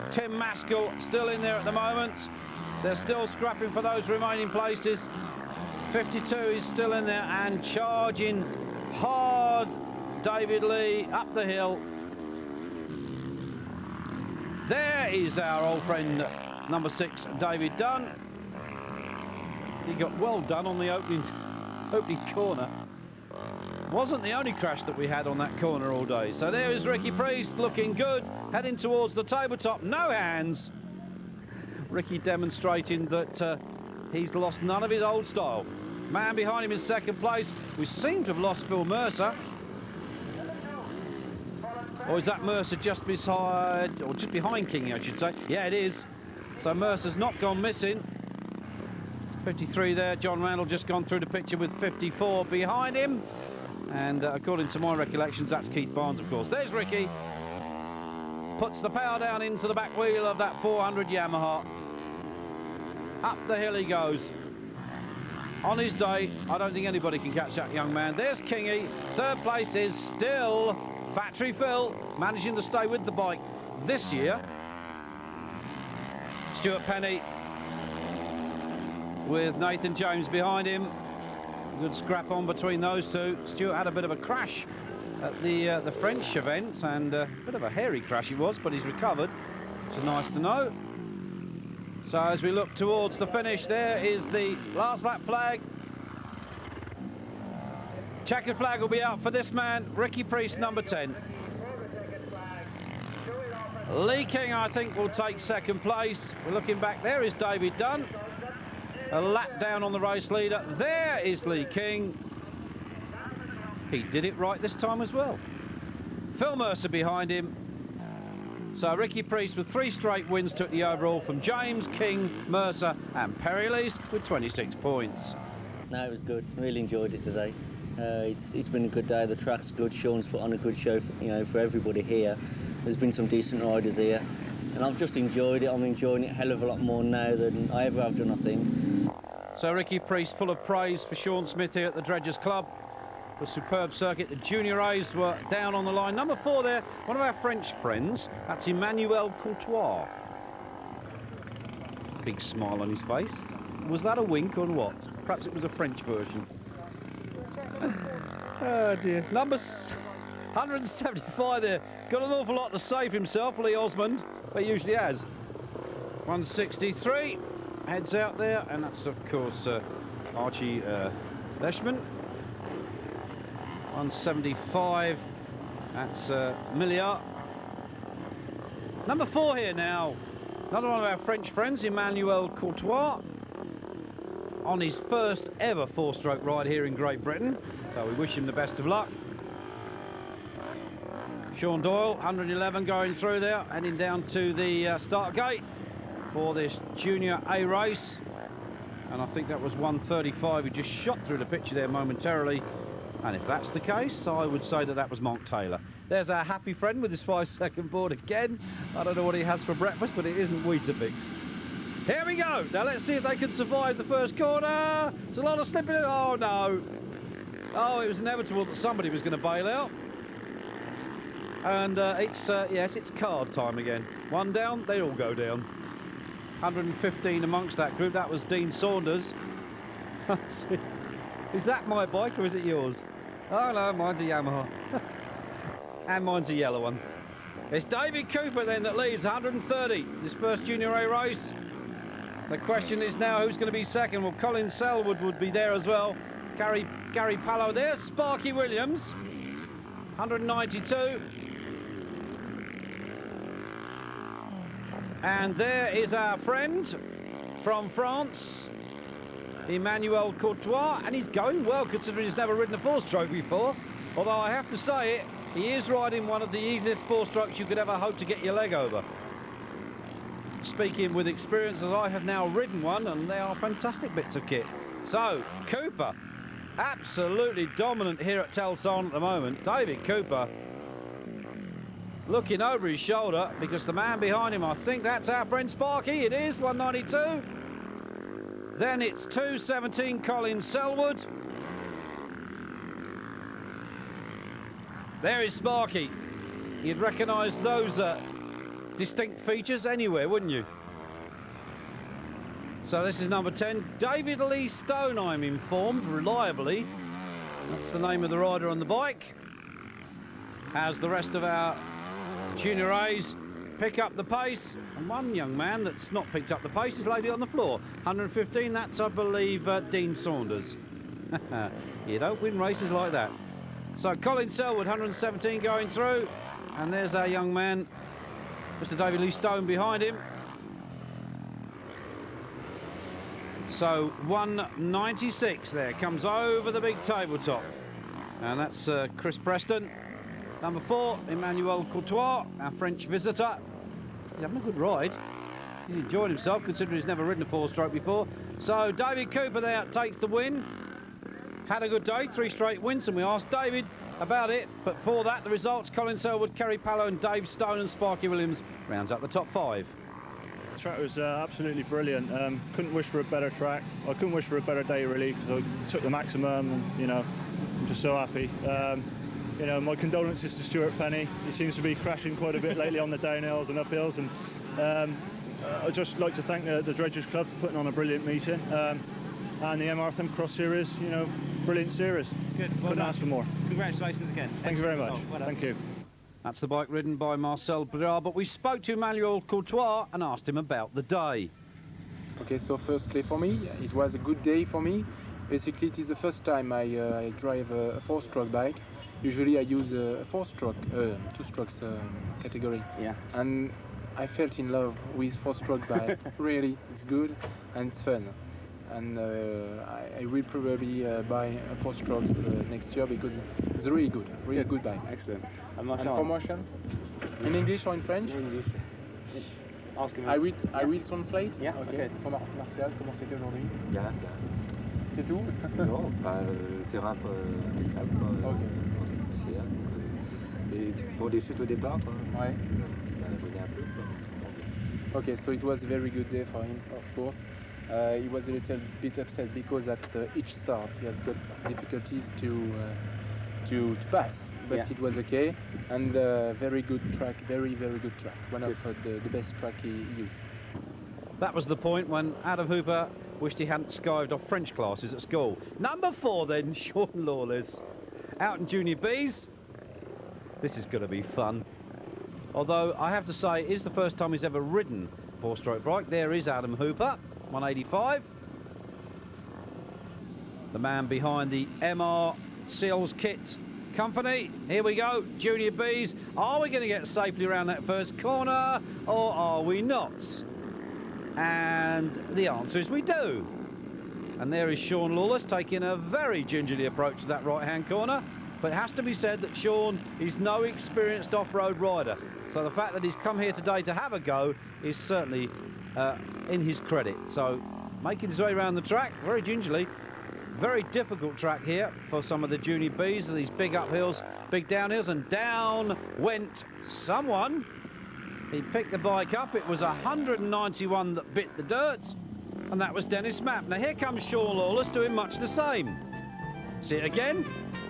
Tim Maskell still in there at the moment. They're still scrapping for those remaining places. 52 is still in there and charging hard. David Lee up the hill. There is our old friend, number 6, David Dunn. He got well done on the opening corner. Wasn't the only crash that we had on that corner all day. So there is Ricky Priest looking good, heading towards the tabletop. No hands. Ricky demonstrating that he's lost none of his old style. Man behind him in second place. We seem to have lost Phil Mercer. Or is that Mercer just beside, or just behind Kingy, I should say? Yeah, it is. So Mercer's not gone missing. 53 there. John Randall just gone through the picture with 54 behind him. And according to my recollections, that's Keith Barnes, of course. There's Ricky. Puts the power down into the back wheel of that 400 Yamaha. Up the hill he goes. On his day, I don't think anybody can catch that young man. There's Kingy. Third place is still Factory Phil, managing to stay with the bike this year. Stuart Penny with Nathan James behind him. Good scrap on between those two. Stuart had a bit of a crash at the French event, and a bit of a hairy crash it was, but he's recovered, which is nice to know. So as we look towards the finish, there is the last lap flag. Checkered flag will be out for this man, Ricky Priest, number 10. Lee King, I think, will take second place. We're looking back, there is David Dunn. A lap down on the race leader. There is Lee King. He did it right this time as well. Phil Mercer behind him. So Ricky Priest with 3 straight wins took the overall from James, King, Mercer and Perry Lees with 26 points. No, it was good. Really enjoyed it today. It's been a good day. The track's good. Sean's put on a good show for everybody here. There's been some decent riders here. And I've just enjoyed it. I'm enjoying it a hell of a lot more now than I ever have done, I think. So Ricky Priest full of praise for Sean Smith here at the Dredgers Club. A superb circuit. The junior A's were down on the line. Number 4 there, one of our French friends. That's Emmanuel Courtois. Big smile on his face. Was that a wink or what? Perhaps it was a French version. Oh dear. Number 175 there. Got an awful lot to say for himself, Lee Osmond, but he usually has. 163 heads out there, and that's of course Archie Leishman. 175, that's Milliard. Number 4 here now, another one of our French friends, Emmanuel Courtois, on his first ever 4-stroke ride here in Great Britain, so we wish him the best of luck. Sean Doyle, 111 going through there, heading down to the start gate for this junior A race, and I think that was 135 who just shot through the picture there momentarily. And if that's the case, I would say that was Mark Taylor. There's our happy friend with his 5-second board again. I don't know what he has for breakfast, but it isn't Weetabix. Here we go. Now let's see if they can survive the first corner. There's a lot of slipping. Oh no. Oh, it was inevitable that somebody was going to bail out. And yes, it's card time again. One down, they all go down. 115 amongst that group. That was Dean Saunders. Is that my bike or is it yours? Oh no, mine's a Yamaha. And mine's a yellow one. It's David Cooper then that leads, 130. His first junior A race. The question is now who's going to be second. Well, Colin Selwood would be there as well. Gary Pallow there. Sparky Williams, 192. And there is our friend from France, Emmanuel Courtois, and he's going well considering he's never ridden a 4-stroke before. Although I have to say it, he is riding one of the easiest 4-strokes you could ever hope to get your leg over. Speaking with experience, as I have now ridden one, and they are fantastic bits of kit. So, Cooper, absolutely dominant here at Telson at the moment. David Cooper looking over his shoulder because the man behind him, I think that's our friend Sparky. It is 192. Then it's 2:17 Colin Selwood. There is Sparky. You'd recognise those distinct features anywhere, wouldn't you? So this is number 10, David Lee Stone, I'm informed, reliably. That's the name of the rider on the bike. As the rest of our junior A's pick up the pace. And one young man that's not picked up the pace is laid it on the floor. 115, that's, I believe, Dean Saunders. You don't win races like that. So Colin Selwood, 117 going through. And there's our young man, Mr. David Lee Stone behind him. So 196 there, comes over the big tabletop. And that's Chris Preston. Number 4, Emmanuel Courtois, our French visitor. He's having a good ride. He's enjoying himself, considering he's never ridden a 4-stroke before. So David Cooper there takes the win. Had a good day, 3 straight wins, and we asked David about it. But for that, the results, Colin Selwood, Kerry Pallow and Dave Stone and Sparky Williams rounds up the top 5. The track was absolutely brilliant. Couldn't wish for a better track. I couldn't wish for a better day, really, because I took the maximum, and, you know, I'm just so happy. You know, my condolences to Stuart Penny. He seems to be crashing quite a bit lately on the downhills and uphills, and I'd just like to thank the Dredgers Club for putting on a brilliant meeting, and the Thumpercross Series, you know, brilliant series. Good, well Couldn't ask for more. Congratulations again. Thank you very much. Well Thank you. That's the bike ridden by Marcel Bridard, but we spoke to Emmanuel Courtois and asked him about the day. Okay, so firstly for me, it was a good day for me. Basically, it is the first time I drive a 4-stroke bike. Usually I use a 4-stroke, 2-strokes category. Yeah. And I felt in love with 4-stroke bike. Really, it's good and it's fun. And I will probably buy a 4-strokes next year because it's really good bike. Excellent. And promotion? In English or in French? In English. Ask him. I will translate? Yeah, okay. So Martial, comment c'était aujourd'hui? Bien. C'est tout? Non, pas terrain impeccable. Ok. Et pour des chutes au départ, ouais. Un peu, Okay, so it was a very good day for him, of course. He was a little bit upset because at each start he has got difficulties to pass, but yeah. It was okay, and very good track, very good track. One of the best track he used. That was the point when Adam Hooper wished he hadn't skived off French classes at school. Number 4 then, Sean Lawless. Out in Junior Bs. This is going to be fun. Although I have to say, it is the first time he's ever ridden 4-stroke bike. There is Adam Hooper, 185. The man behind the MR Seals Kit Company. Here we go, Junior Bs. Are we going to get safely around that first corner, or are we not? And the answer is we do. And there is Sean Lawless taking a very gingerly approach to that right-hand corner. But it has to be said that Sean is no experienced off-road rider. So the fact that he's come here today to have a go is certainly in his credit. So making his way around the track, very gingerly. Very difficult track here for some of the Junior Bs, these big uphills, big downhills, and down went someone. He picked the bike up. It was 191 that bit the dirt, and that was Dennis Mapp. Now here comes Sean Lawless doing much the same. See it again?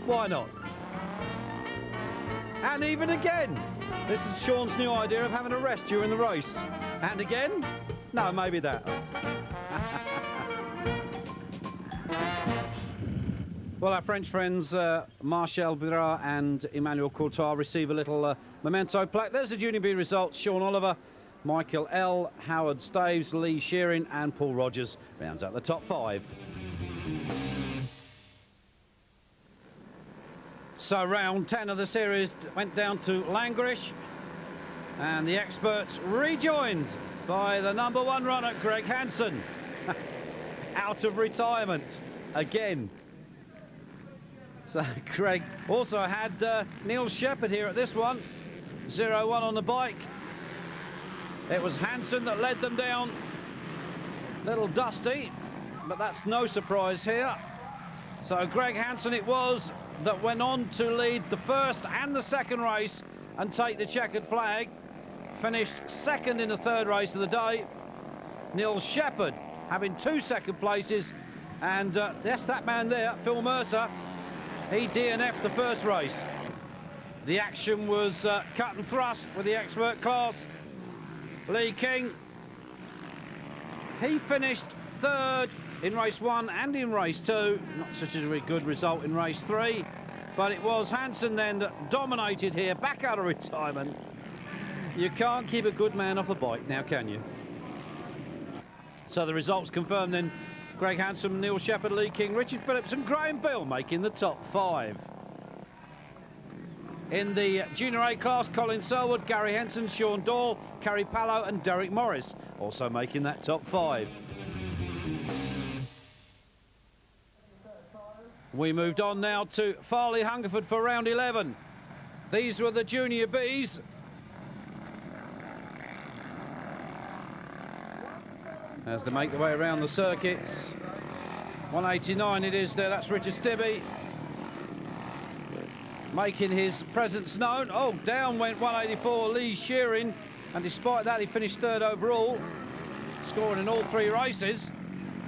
Why not? And even again. This is Sean's new idea of having a rest during the race. And again? No, maybe that. Well, our French friends, Marcel Bridard and Emmanuel Courtois, receive a little memento plaque. There's the Junior B results. Sean Oliver, Michael L, Howard Staves, Lee Shearing and Paul Rogers rounds out the top 5. So round 10 of the series went down to Langrish, and the experts rejoined by the number 1 runner, Greg Hanson, out of retirement again. So Greg also had Neil Shepherd here at this one, 0-1 on the bike. It was Hanson that led them down, little dusty, but that's no surprise here. So Greg Hanson it was that went on to lead the first and the second race and take the checkered flag. Finished second in the third race of the day. Neil Shepherd having 2 second places. And yes, that man there, Phil Mercer, he DNF'd the first race. The action was cut and thrust with the expert class. Lee King, he finished 3rd in race 1 and in race 2. Not such a very good result in race 3, but it was Hanson then that dominated here, back out of retirement. You can't keep a good man off a bike now, can you? So the results confirmed then: Greg Hanson, Neil Shepherd, Lee King, Richard Phillips and Graham Bill making the top 5. In the Junior A class, Colin Selwood, Gary Henson, Sean Doyle, Kerry Pallow and Derek Morris also making that top 5. We moved on now to Farley Hungerford for round 11. These were the Junior Bs. As they make their way around the circuits. 189 it is there, that's Richard Stibby making his presence known. Oh, down went 184 Lee Shearing, and despite that he finished 3rd overall, scoring in all 3 races.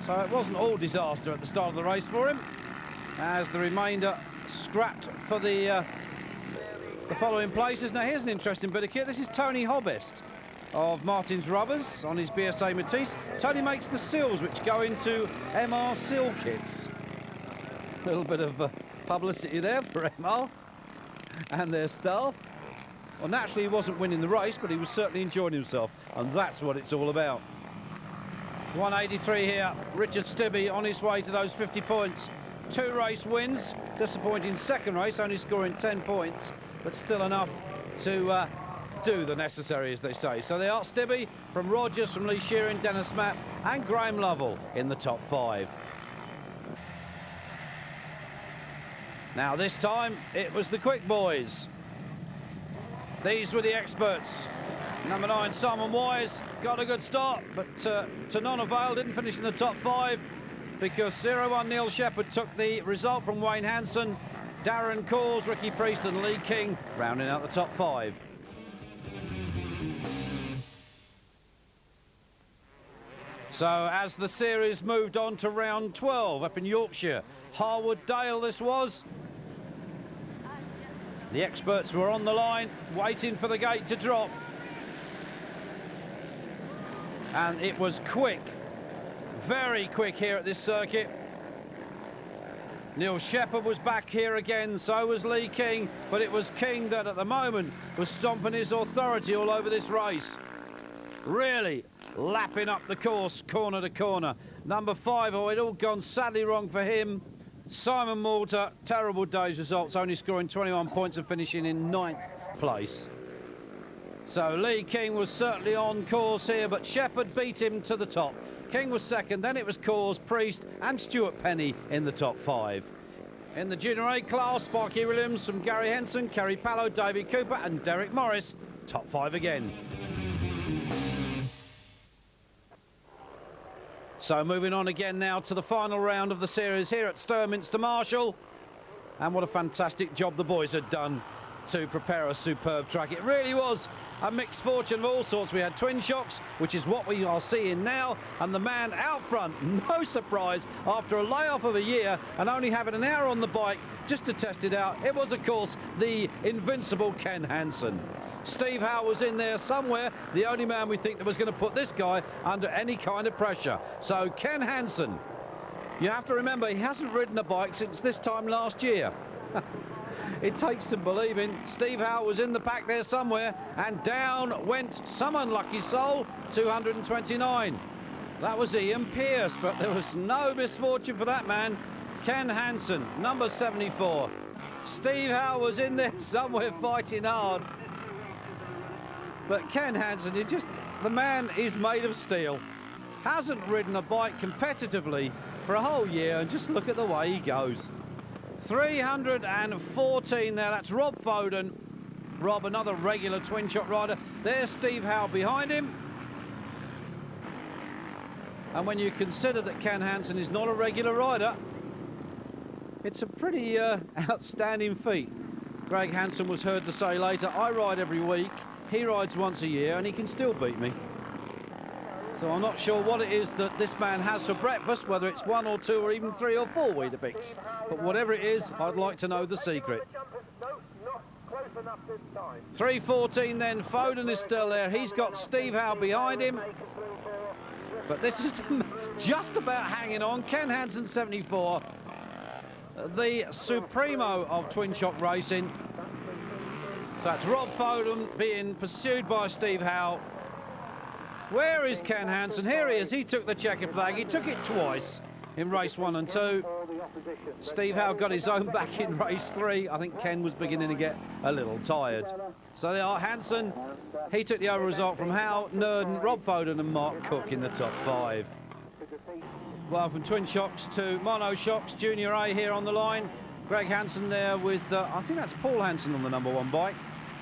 So it wasn't all disaster at the start of the race for him, as the remainder scrapped for the following places. Now here's an interesting bit of kit. This is Tony Hobest of Martin's Rubbers on his BSA Matisse. Tony makes the seals which go into MR seal kits. A little bit of publicity there for MR and their staff. Well, naturally he wasn't winning the race, but he was certainly enjoying himself, and that's what it's all about. 183 here, Richard Stibby on his way to those 50 points. 2 race wins, disappointing 2nd race, only scoring 10 points, but still enough to do the necessary, as they say. So they are Stibby from Rogers, from Lee Shearing, Dennis Mapp and Graham Lovell in the top 5. Now this time it was the quick boys. These were the experts. Number 9 Simon Wise got a good start, but to none avail, didn't finish in the top 5 because 01 Neil Shepherd took the result from Wayne Hanson. Darren Cause, Ricky Priest and Lee King rounding out the top 5. So as the series moved on to round 12 up in Yorkshire, Harwood Doyle this was. The experts were on the line, waiting for the gate to drop. And it was quick, very quick here at this circuit. Neil Shepherd was back here again, so was Lee King, but it was King that at the moment was stomping his authority all over this race. Really lapping up the course, corner to corner. Number 5, oh, it all gone sadly wrong for him. Simon Malta, terrible day's results, only scoring 21 points and finishing in 9th place. So Lee King was certainly on course here, but Shepherd beat him to the top. King was 2nd, then it was Cause, Priest and Stuart Penny in the top 5. In the Junior A class, Sparky Williams from Gary Henson, Kerry Pallow, Davey Cooper and Derek Morris, top 5 again. So moving on again now to the final round of the series here at Sturminster Marshall. And what a fantastic job the boys had done to prepare a superb track. It really was a mixed fortune of all sorts. We had twin shocks, which is what we are seeing now, and the man out front, no surprise, after a layoff of a year and only having an hour on the bike just to test it out, it was of course the invincible Ken Hansen. Steve Howe was in there somewhere, the only man we think that was going to put this guy under any kind of pressure. So Ken Hansen, you have to remember he hasn't ridden a bike since this time last year. It takes some believing. Steve Howe was in the pack there somewhere, and down went some unlucky soul, 229. That was Ian Pearce, but there was no misfortune for that man. Ken Hansen, number 74. Steve Howe was in there somewhere fighting hard. But Ken Hansen, the man is made of steel. Hasn't ridden a bike competitively for a whole year, and just look at the way he goes. 314 there, that's Rob Foden. Rob, another regular twin shot rider. There's Steve Howe behind him. And when you consider that Ken Hansen is not a regular rider, it's a pretty outstanding feat. Greg Hanson was heard to say later, I ride every week, he rides once a year, and he can still beat me. So I'm not sure what it is that this man has for breakfast, whether it's 1 or 2 or even 3 or 4 Weetabix. But whatever it is, I'd like to know the secret. 3:14 then, Foden is still there. He's got Steve Howe behind him. But this is just about hanging on. Ken Hansen, 74. The supremo of twin shock racing. So that's Rob Foden being pursued by Steve Howe. Where is Ken Hansen? Here he is. He took the checkered flag. He took it twice in race 1 and 2. Steve Howe got his own back in race 3. I think Ken was beginning to get a little tired. So they are Hansen. He took the over result from Howe, Nurden, Rob Foden and Mark Cook in the top 5. Well, from twin shocks to mono shocks, Junior A here on the line. Greg Hansen there with, I think that's Paul Hansen on the number 1 bike.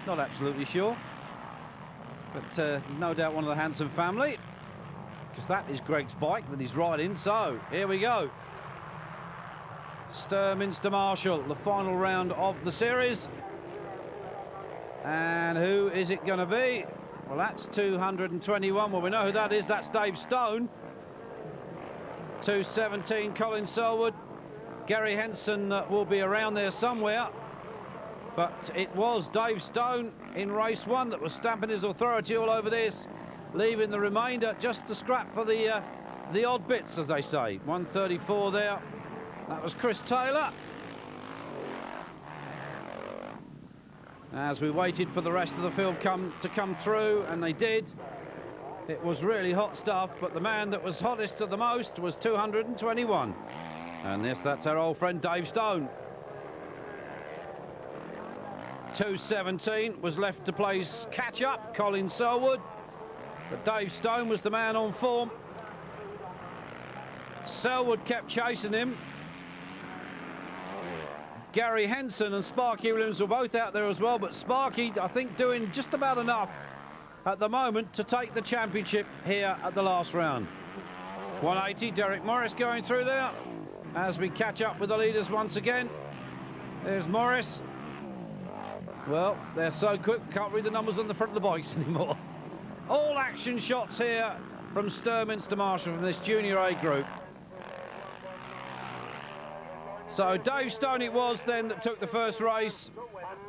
Not absolutely sure. But no doubt one of the Hansen family, because that is Greg's bike that he's riding. So here we go. Sturminster Marshall, the final round of the series. And who is it going to be? Well, that's 221. Well, we know who that is. That's Dave Stone. 217, Colin Selwood. Gary Henson will be around there somewhere. But it was Dave Stone in race 1 that was stamping his authority all over this, leaving the remainder just to scrap for the odd bits, as they say. 134 there. That was Chris Taylor. As we waited for the rest of the field to come through, and they did. It was really hot stuff, but the man that was hottest to the most was 221. And yes, that's our old friend Dave Stone. 217 was left to place catch-up, Colin Selwood. But Dave Stone was the man on form. Selwood kept chasing him. Gary Henson and Sparky Williams were both out there as well, but Sparky, I think, doing just about enough at the moment to take the championship here at the last round. 180, Derek Morris going through there as we catch up with the leaders once again. There's Morris. Well, they're so quick, can't read the numbers on the front of the bikes anymore. All action shots here from Sturminster Marshall from this Junior A group. So Dave Stone it was then that took the first race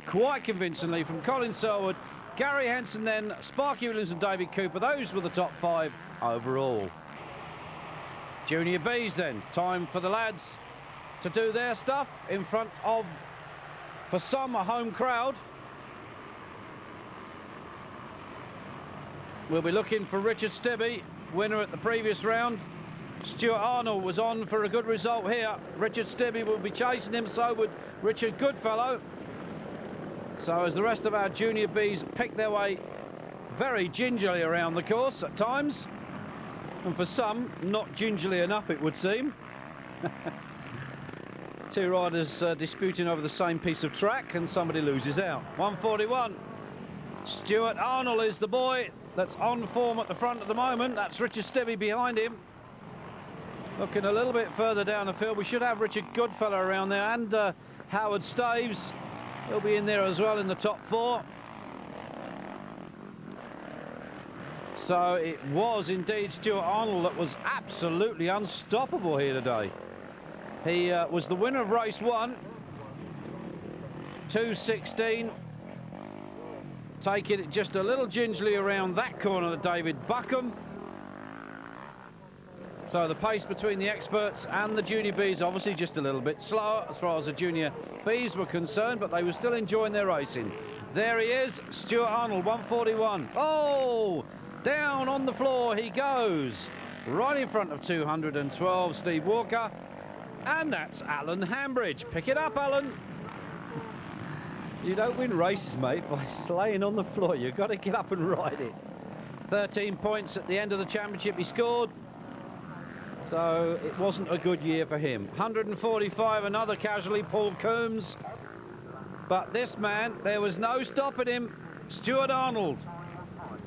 quite convincingly from Colin Selwood, Gary Henson then, Sparky Williams and David Cooper. Those were the top 5 overall. Junior B's then, time for the lads to do their stuff in front of, for some, a home crowd. We'll be looking for Richard Stibby, winner at the previous round. Stuart Arnold was on for a good result here. Richard Stibby will be chasing him, so would Richard Goodfellow. So as the rest of our Junior Bs pick their way very gingerly around the course at times, and for some, not gingerly enough, it would seem. 2 riders disputing over the same piece of track, and somebody loses out. 141. Stuart Arnold is the boy that's on form at the front at the moment. That's Richard Stibby behind him. Looking a little bit further down the field, we should have Richard Goodfellow around there, and Howard Staves. He'll be in there as well in the top 4. So it was indeed Stuart Arnold that was absolutely unstoppable here today. He was the winner of race 1, 2:16. Taking it just a little gingerly around that corner to David Buckham. So the pace between the experts and the Junior Bs obviously just a little bit slower as far as the Junior Bs were concerned, but they were still enjoying their racing. There he is, Stuart Arnold, 141. Oh, down on the floor he goes. Right in front of 212, Steve Walker. And that's Alan Hambridge. Pick it up, Alan. You don't win races, mate, by slaying on the floor. You've got to get up and ride it. 13 points at the end of the championship he scored. So it wasn't a good year for him. 145, another casualty, Paul Coombs. But this man, there was no stopping him. Stuart Arnold.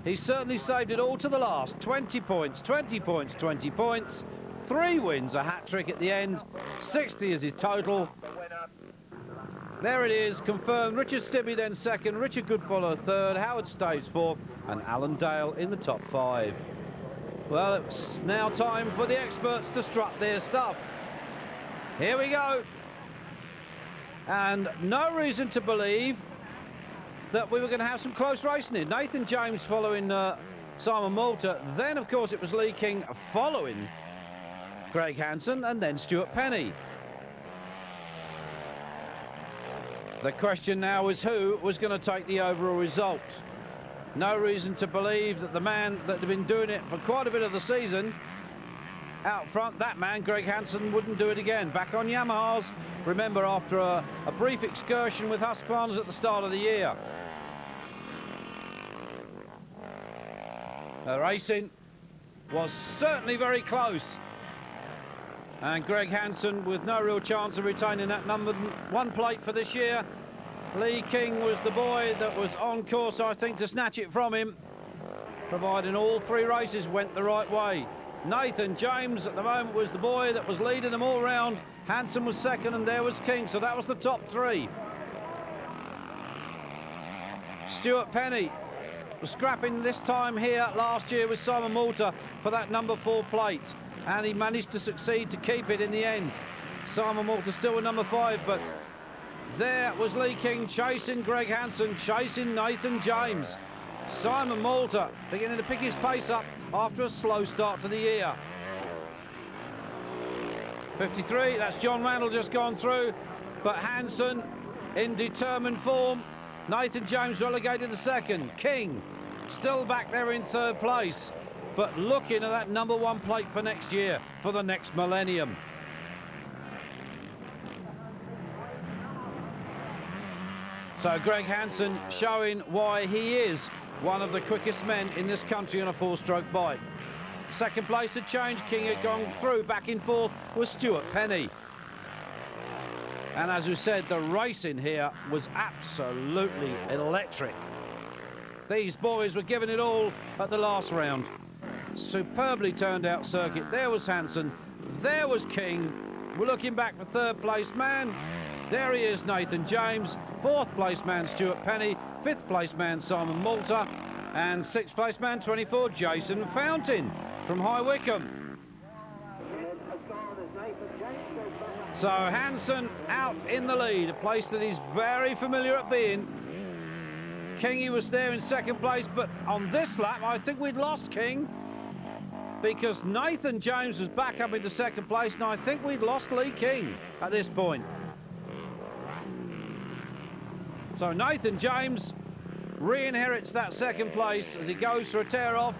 He certainly saved it all to the last. 20 points, 20 points, 20 points. 3 wins, a hat-trick at the end. 60 is his total. There it is, confirmed. Richard Stibby then 2nd, Richard Goodfellow 3rd, Howard Staves 4th, and Alan Dale in the top 5. Well, it's now time for the experts to strut their stuff. Here we go. And no reason to believe that we were going to have some close racing here. Nathan James following Simon Malta. Then, of course, it was Lee King following Greg Hanson, and then Stuart Penny. The question now is who was going to take the overall result. No reason to believe that the man that had been doing it for quite a bit of the season out front, that man, Greg Hanson, wouldn't do it again. Back on Yamahas, remember, after a brief excursion with Husqvarnas at the start of the year. The racing was certainly very close. And Greg Hanson with no real chance of retaining that number 1 plate for this year. Lee King was the boy that was on course, I think, to snatch it from him, providing all 3 races went the right way. Nathan James at the moment was the boy that was leading them all round. Hanson was second, and there was King, so that was the top 3. Stuart Penny was scrapping this time here last year with Simon Malta for that number 4 plate, and he managed to succeed to keep it in the end. Simon Malta still with number 5, but there was Lee King chasing Greg Hanson, chasing Nathan James. Simon Malta beginning to pick his pace up after a slow start to the year. 53, that's John Randall just gone through, but Hanson in determined form. Nathan James relegated to second. King still back there in 3rd place, but looking at that number 1 plate for next year, for the next millennium. So Greg Hanson showing why he is one of the quickest men in this country on a 4-stroke bike. Second place had changed. King had gone through. Back in 4th was Stuart Penny. And as we said, the racing here was absolutely electric. These boys were giving it all at the last round. Superbly turned out circuit. There was Hanson. There was King. We're looking back for 3rd place man. There he is, Nathan James. 4th place man, Stuart Penny. 5th place man, Simon Malta. And 6th place man, 24, Jason Fountain from High Wycombe. So Hanson out in the lead, a place that he's very familiar at being. Kingy was there in 2nd place, but on this lap, I think we'd lost King, because Nathan James was back up into 2nd place, and I think we'd lost Lee King at this point. So Nathan James re-inherits that 2nd place as he goes for a tear-off.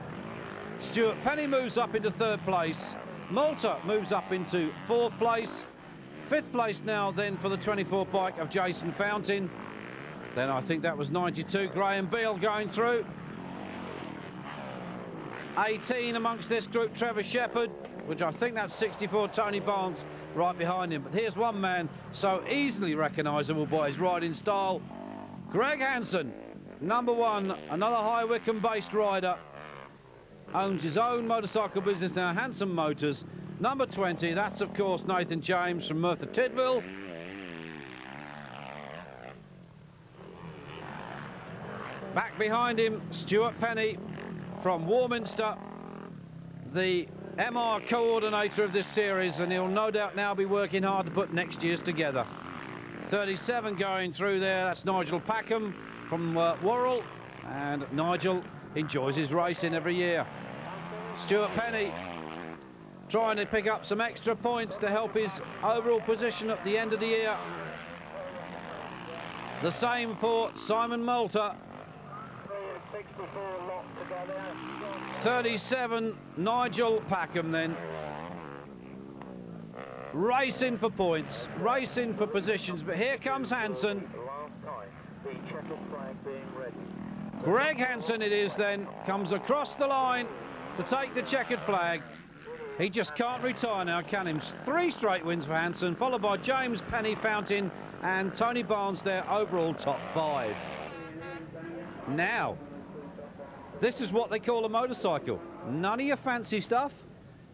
Stuart Penny moves up into 3rd place. Malta moves up into 4th place. 5th place now then for the 24 bike of Jason Fountain. Then I think that was 92, Graham Beale going through. 18 amongst this group, Trevor Shepherd, which I think that's 64, Tony Barnes right behind him. But here's one man so easily recognisable by his riding style. Greg Hanson, number 1, another High Wycombe-based rider. Owns his own motorcycle business now, Hansen Motors. Number 20, that's of course Nathan James from Merthyr Tydfil. Back behind him, Stuart Penny from Warminster, the MR coordinator of this series, and he'll no doubt now be working hard to put next year's together. 37 going through there, that's Nigel Packham from Worrell, and Nigel enjoys his racing every year. Stuart Penny trying to pick up some extra points to help his overall position at the end of the year. The same for Simon Malta. 37, Nigel Packham then. Racing for points, racing for positions, but here comes Hanson. Greg Hanson it is then, comes across the line to take the checkered flag. He just can't retire now, can he? 3 straight wins for Hanson, followed by James, Penny, Fountain and Tony Barnes, their overall top 5. Now, this is what they call a motorcycle. None of your fancy stuff.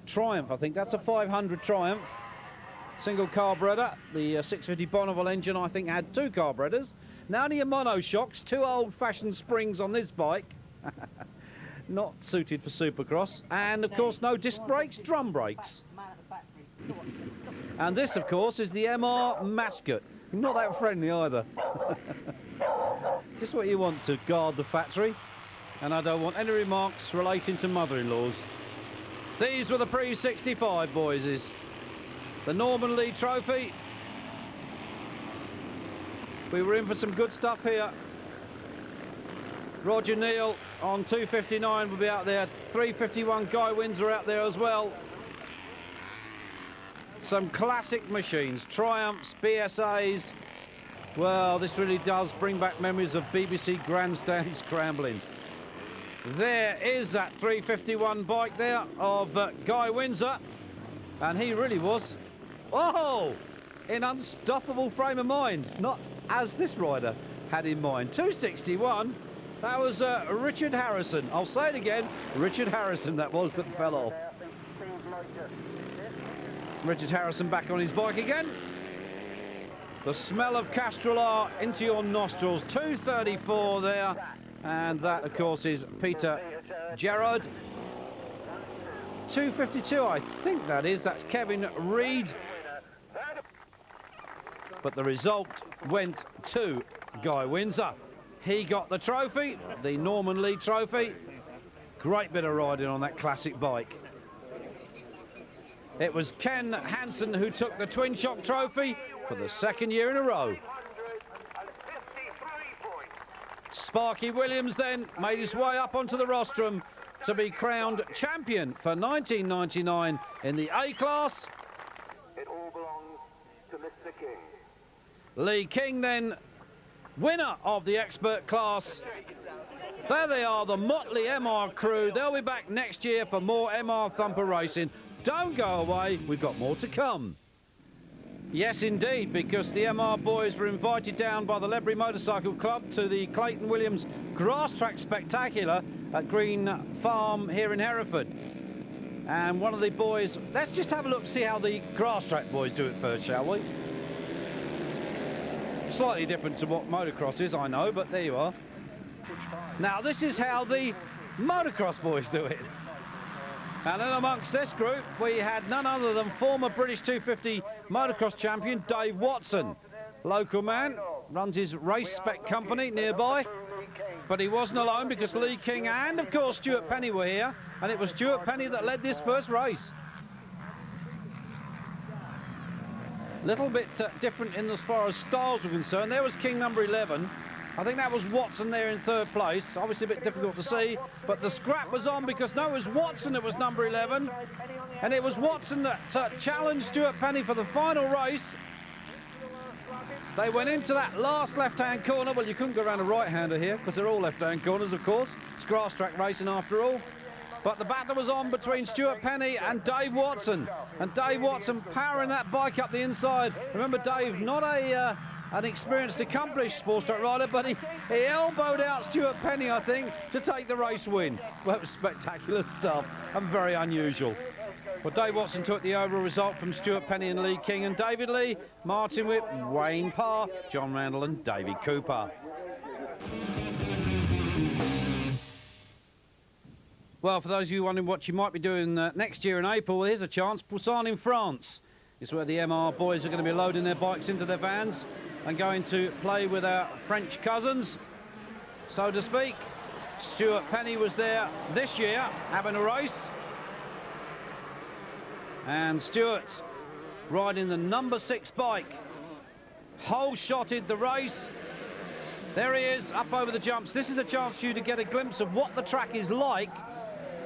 Triumph, I think that's a 500 Triumph. Single carburetor. The 650 Bonneville engine, I think, had 2 carburetors. None of your monoshocks, 2 old-fashioned springs on this bike. not suited for Supercross. And, of course, no disc brakes, drum brakes. And this, of course, is the MR Mascot. Not that friendly either. Just what you want to guard the factory. And I don't want any remarks relating to mother-in-laws. These were the pre-65 boyses. The Norman Lee Trophy. We were in for some good stuff here. Roger Neal on 259 will be out there. 351 Guy Windsor out there as well. Some classic machines, Triumphs, BSAs. Well, this really does bring back memories of BBC grandstand scrambling. There is that 351 bike there of Guy Windsor, and he really was, oh, in unstoppable frame of mind, not as this rider had in mind. 261, that was Richard Harrison. I'll say it again, Richard Harrison that was that fell off. Richard Harrison back on his bike again. The smell of Castrol into your nostrils. 234 there. And that, of course, is Peter Gerard. 252, I think that is. That's Kevin Reed. But the result went to Guy Windsor. He got the trophy, the Norman Lee Trophy. Great bit of riding on that classic bike. It was Ken Hansen who took the Twin Shock Trophy for the second year in a row. Sparky Williams then made his way up onto the rostrum to be crowned champion for 1999 in the A class. It all belongs to Mr. King. Lee King then winner of the expert class. There they are, the motley MR crew. They'll be back next year for more MR Thumper racing. Don't go away, we've got more to come. Yes, indeed, because the MR boys were invited down by the Ledbury Motorcycle Club to the Clayton Williams Grass Track Spectacular at Green Farm here in Hereford. And one of the boys, let's just have a look, see how the grass track boys do it first, shall we? Slightly different to what motocross is, I know, but there you are. Now, this is how the motocross boys do it. And then amongst this group, we had none other than former British 250 motocross champion Dave Watson. Local man, runs his race spec company nearby. But he wasn't alone because Lee King and, of course, Stuart Penny were here. And it was Stuart Penny that led this first race. Little bit different in as far as styles were concerned. There was King number 11. I think that was Watson there in third place. Obviously a bit difficult to see, but the scrap was on because no, it was Watson that was number 11. And it was Watson that challenged Stuart Penny for the final race. They went into that last left-hand corner. Well, you couldn't go around a right-hander here because they're all left-hand corners, of course. It's grass track racing after all. But the battle was on between Stuart Penny and Dave Watson. And Dave Watson powering that bike up the inside. Remember, Dave, not an experienced, accomplished four-stroke rider, but he elbowed out Stuart Penny, I think, to take the race win. Well, it was spectacular stuff and very unusual. Well, Dave Watson took the overall result from Stuart Penny and Lee King, and David Lee, Martin Whip, Wayne Parr, John Randall and Davey Cooper. Well, for those of you wondering what you might be doing next year in April, here's a chance. Poussin in France is where the MR boys are going to be loading their bikes into their vans and going to play with our French cousins, so to speak. Stuart Penny was there this year having a race. And Stuart riding the number 6 bike. Whole-shotted the race. There he is, up over the jumps. This is a chance for you to get a glimpse of what the track is like.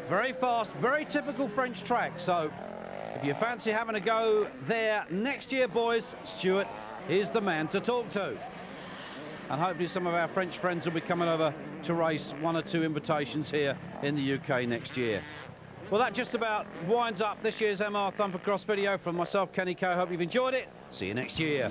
Very fast, very typical French track. So if you fancy having a go there next year, boys, Stuart is the man to talk to. And hopefully some of our French friends will be coming over to race 1 or 2 invitations here in the UK next year. Well, that just about winds up this year's MR Thumpercross video from myself, Kenny Coe. Hope you've enjoyed it. See you next year.